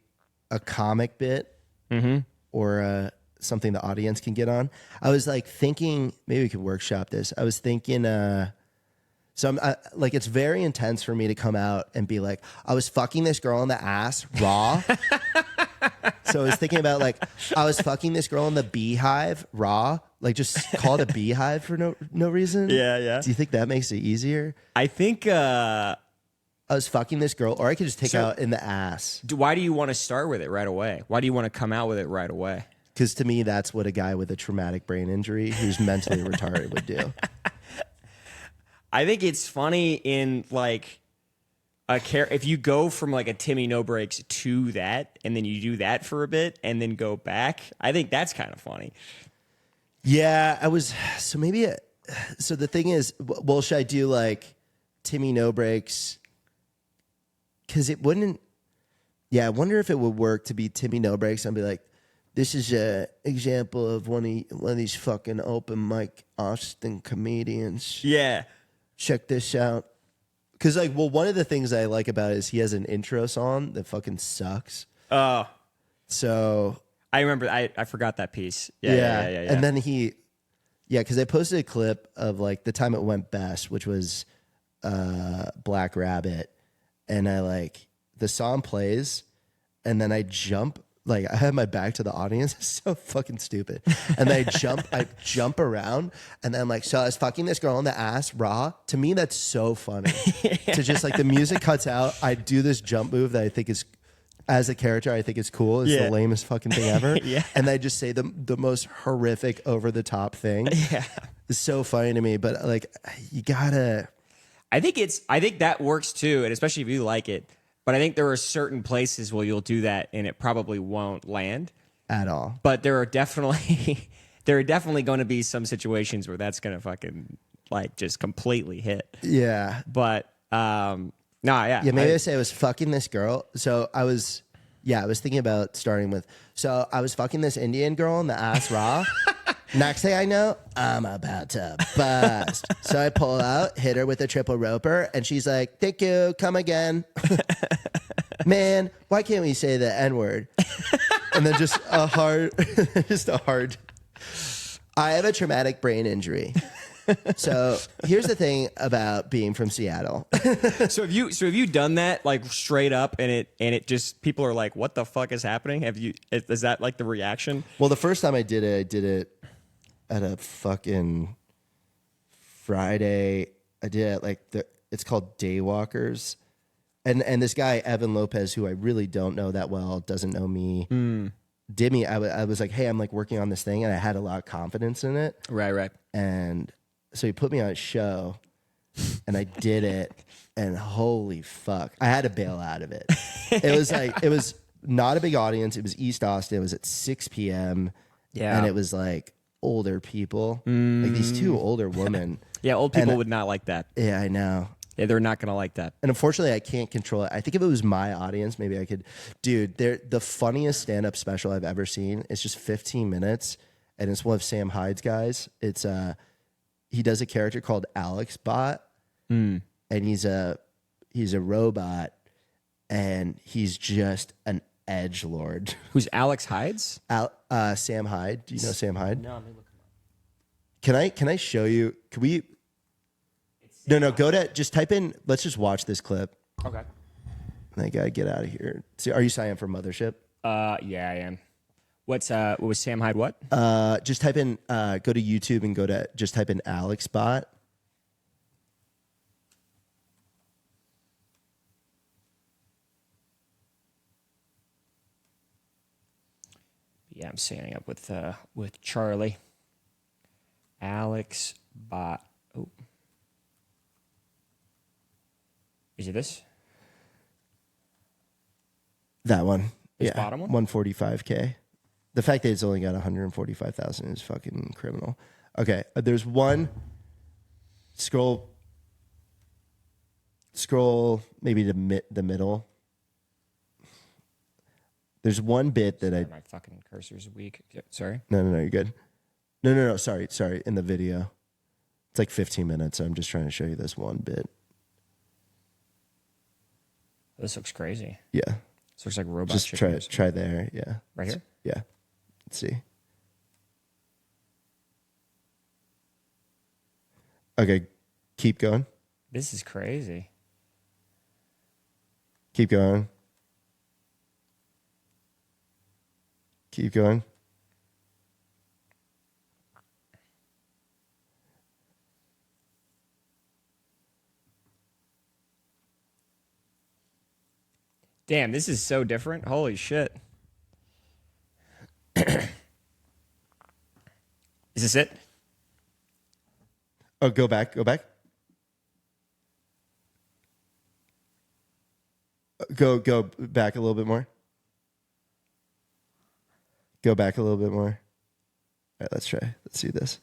a comic bit or something the audience can get on. I was like thinking maybe we could workshop this. I was thinking, so I'm like, it's very intense for me to come out and be like, I was fucking this girl in the ass raw. So I was thinking about like, I was fucking this girl in the beehive raw, like just call it a beehive for no reason. Yeah. Do you think that makes it easier? I think. I was fucking this girl, or I could just take out in the ass. Why do you want to start with it right away? Why do you want to come out with it right away? Because to me, that's what a guy with a traumatic brain injury who's mentally retarded would do. I think it's funny in like if you go from like a Timmy No Brakes to that, and then you do that for a bit, and then go back. I think that's kind of funny. Yeah, I was. So maybe. So the thing is, well, should I do like Timmy No Brakes? Because it wouldn't. Yeah, I wonder if it would work to be Timmy No Brakes and be like, this is an example of one of these fucking open mic Austin comedians. Yeah. Check this out. Because like, well, one of the things I like about it is he has an intro song that fucking sucks. Oh, So I remember. I forgot that piece. Yeah. And then because I posted a clip of like the time it went best, which was Black Rabbit, and I like the song plays, and then I jump. Like I have my back to the audience. It's so fucking stupid. And then I jump around, and then I'm like, so I was fucking this girl in the ass raw. To me, that's so funny. To just like the music cuts out. I do this jump move that I think is, as a character, I think is cool. It's the lamest fucking thing ever. And I just say the most horrific, over the top thing. Yeah. It's so funny to me. But like, you gotta. I think that works too, and especially if you like it. But I think there are certain places where you'll do that and it probably won't land At all. But there are definitely going to be some situations where that's going to fucking like just completely hit. Yeah. But yeah. Yeah, maybe I say I was fucking this girl. So I was thinking about starting with, so I was fucking this Indian girl in the ass raw. Next thing I know, I'm about to bust. So I pull out, hit her with a triple roper, and she's like, thank you, come again. Man, why can't we say the N-word? And then just a hard. I have a traumatic brain injury. So here's the thing about being from Seattle. So have you done that like straight up and it just people are like, what the fuck is happening? Is that like the reaction? Well, the first time I did it at a fucking Friday. I did it like it's called Daywalkers. And this guy, Evan Lopez, who I really don't know that well, doesn't know me, did me. I was like, hey, I'm like working on this thing, and I had a lot of confidence in it. Right. And so he put me on a show, and I did it, and holy fuck, I had to bail out of it. It was not a big audience. It was East Austin. It was at 6 p.m. Yeah. And it was like older people, like these two older women. Yeah, old people would not like that. Yeah, I know. Yeah, they're not going to like that. And unfortunately, I can't control it. I think if it was my audience, maybe I could. Dude, the funniest stand-up special I've ever seen. It's just 15 minutes, and it's one of Sam Hyde's guys. It's he does a character called Alex Bot, and he's a robot, and he's just an edgelord. Who's Alex Hydes? Sam Hyde. Do you know Sam Hyde? No, let me look him up. Can I show you? Can we? No, go to, just type in, let's just watch this clip. Okay. I gotta get out of here. See, are you signing up for Mothership? Yeah, I am. What was Sam Hyde what? Just type in, go to YouTube and just type in Alex Bot. Yeah, I'm signing up with Charlie. Alex Bot. Oh. Is it this? That one. This bottom one? 145K. The fact that it's only got 145,000 is fucking criminal. Okay, there's one. Scroll maybe to the middle. There's one bit that My fucking cursor's weak. Sorry. No, you're good. No, sorry. In the video. It's like 15 minutes. So I'm just trying to show you this one bit. This looks crazy. Yeah. This looks like robot. Just try there. Yeah. Right here? Yeah. Let's see. Okay. Keep going. This is crazy. Keep going. Keep going. Damn, this is so different. Holy shit. Is this it? Oh, go back. Go back. Go back a little bit more. Go back a little bit more. All right, let's try. Let's see this.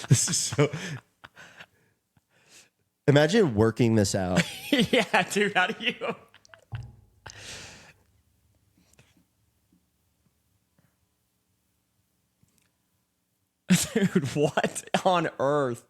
This is so. Imagine working this out. Yeah, dude, how do you? Dude, what on earth?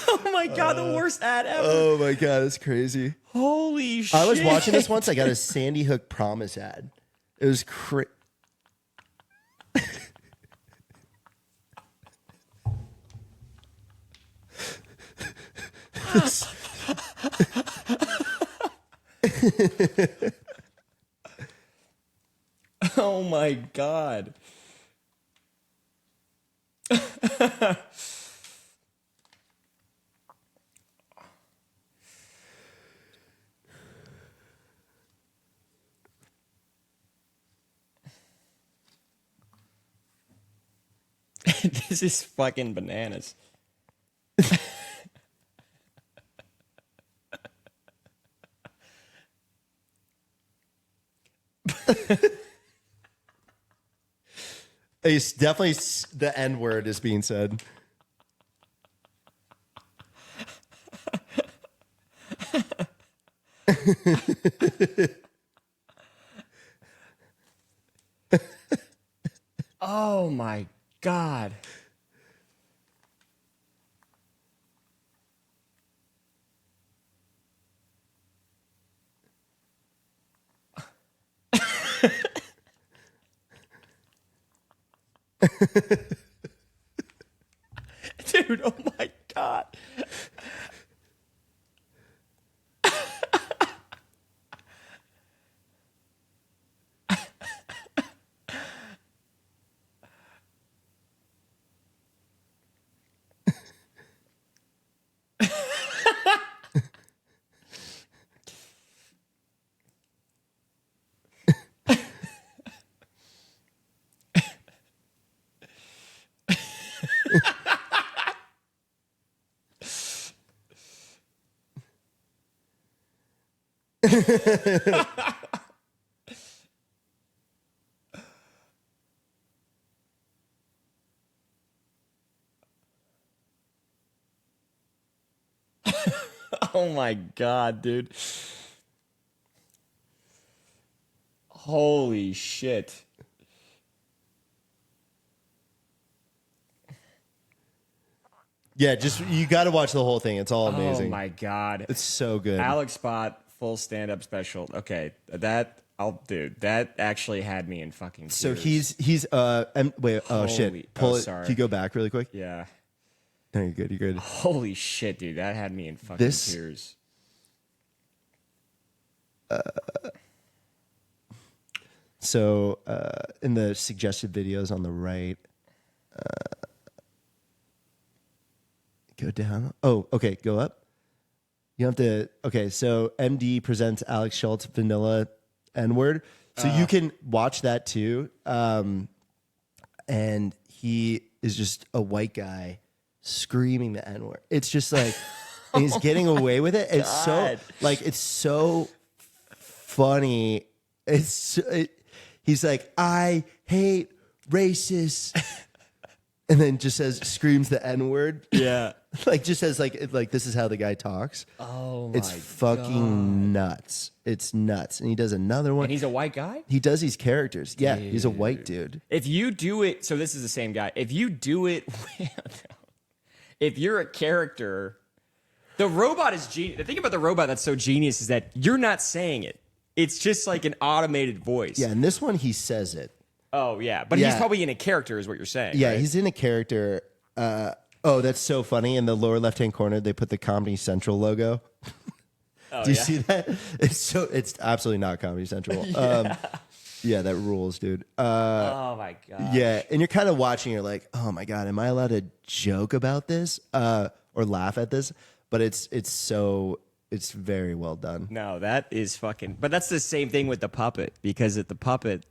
Oh my God, the worst ad ever. Oh my God, it's crazy. Holy shit. I was watching this once. I got a Sandy Hook Promise ad. It was crazy. Oh my God. This is fucking bananas. It's definitely the N word is being said. Oh my God. Dude, oh my God. Oh my God, dude. Holy shit. Yeah, just you got to watch the whole thing. It's all amazing. Oh my God. It's so good. Alex Spot, full stand-up special. Okay, that actually had me in fucking tears. So he's wait, oh shit. Holy- Pull oh, it. sorry. Can you go back really quick? Yeah. No, you're good. You're good. Holy shit, dude. That had me in fucking This- tears. So in the suggested videos on the right, go down. Oh, okay, go up. You have to. Okay, so MD presents Alex Schultz Vanilla N-word. So you can watch that too. And he is just a white guy screaming the N-word. It's just like and he's getting away with it. It's so like it's so funny. He's like, I hate racists, and then just screams the N-word. Yeah. Like just says like this is how the guy talks. Oh my It's fucking nuts. It's nuts. And he does another one. And he's a white guy? He does these characters. Yeah, he's a white dude. If you do it, so this is the same guy. If you do it, if you're a character, the robot is genius. The thing about the robot that's so genius is that you're not saying it. It's just like an automated voice. Yeah, in this one he says it. Oh, yeah. But Yeah. he's probably in a character is what you're saying. Yeah, right? he's in a character. Oh, that's so funny. In the lower left-hand corner, they put the Comedy Central logo. Do you see that? It's absolutely not Comedy Central. Yeah, that rules, dude. Oh, my God. Yeah, and you're kind of watching. You're like, oh my God, am I allowed to joke about this or laugh at this? But it's very well done. No, that is fucking. But that's the same thing with the puppet because at the puppet,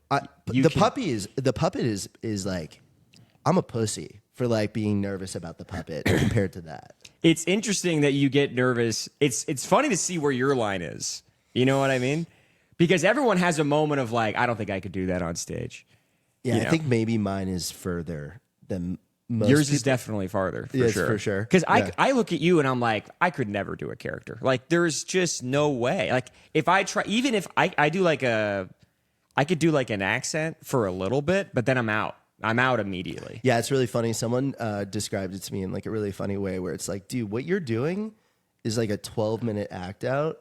The puppet is like, I'm a pussy for like being nervous about the puppet compared to that. it's interesting that you get nervous. It's funny to see where your line is. You know what I mean? Because everyone has a moment of like, I don't think I could do that on stage. Yeah, You I know? think maybe mine is further than Yours is definitely farther, for Yes, sure. for sure. Because Yeah. I look at you and I'm like, I could never do a character. Like, there's just no way. Like, if I try, even if I do like I could do like an accent for a little bit, but then I'm out. I'm out immediately. Yeah, it's really funny. Someone described it to me in like a really funny way where it's like, dude, what you're doing is like a 12-minute act out.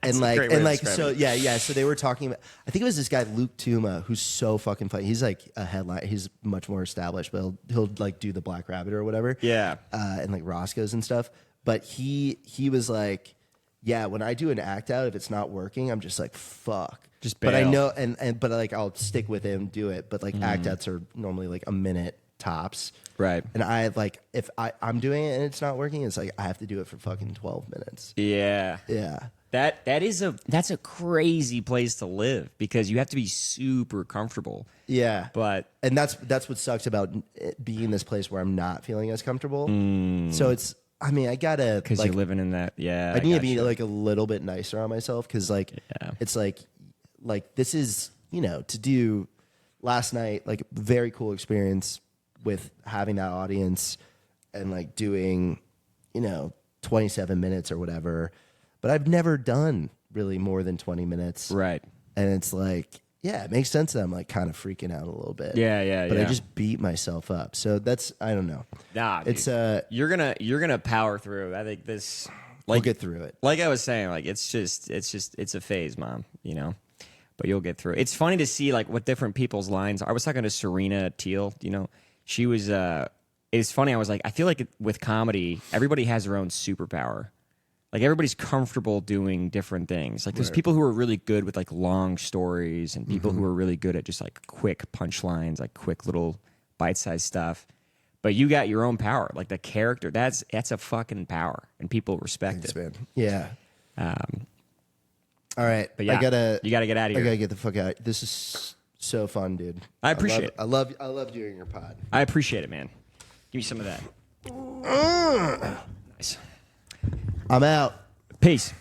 That's a great way to describe so it. yeah. So they were talking about, I think it was this guy Luke Tuma, who's so fucking funny. He's like a headline. He's much more established, but he'll like do the Black Rabbit or whatever. Yeah. And like Roscoe's and stuff. But he was like, yeah, when I do an act out, if it's not working, I'm just like, fuck. Just But I bail. know, but like I'll stick with him, do it. But like act outs are normally like a minute tops. Right. And I like, if I'm doing it and it's not working, it's like I have to do it for fucking 12 minutes. Yeah. Yeah. That's a crazy place to live because you have to be super comfortable. Yeah. But And that's what sucks about being in this place where I'm not feeling as comfortable. So it's, I mean, I gotta, because like, you're living in that, yeah. I need to gotcha. be like a little bit nicer on myself because like it's like this is, you know, to do last night, like very cool experience with having that audience and like doing, you know, 27 minutes or whatever. But I've never done really more than 20 minutes. Right. And it's like, yeah, it makes sense that I'm like kind of freaking out a little bit. Yeah. But I just beat myself up. So that's, I don't know. Nah, It's dude. You're gonna power through. I think this, we'll like, get through it. like I was saying, like it's a phase, Mom. You know, but you'll get through. It's funny to see like what different people's lines are. I was talking to Serena Teal. You know, she was. It's funny. I was like, I feel like with comedy, everybody has their own superpower. Like everybody's comfortable doing different things. Like there's people who are really good with like long stories and people who are really good at just like quick punchlines, like quick little bite-sized stuff. But you got your own power. Like the character, that's a fucking power and people respect it. Man. Yeah. All right. But yeah, you gotta get out of I here. gotta get the fuck out. This is so fun, dude. I appreciate it. I love doing your pod. I appreciate it, man. Give me some of that. Nice. I'm out. Peace.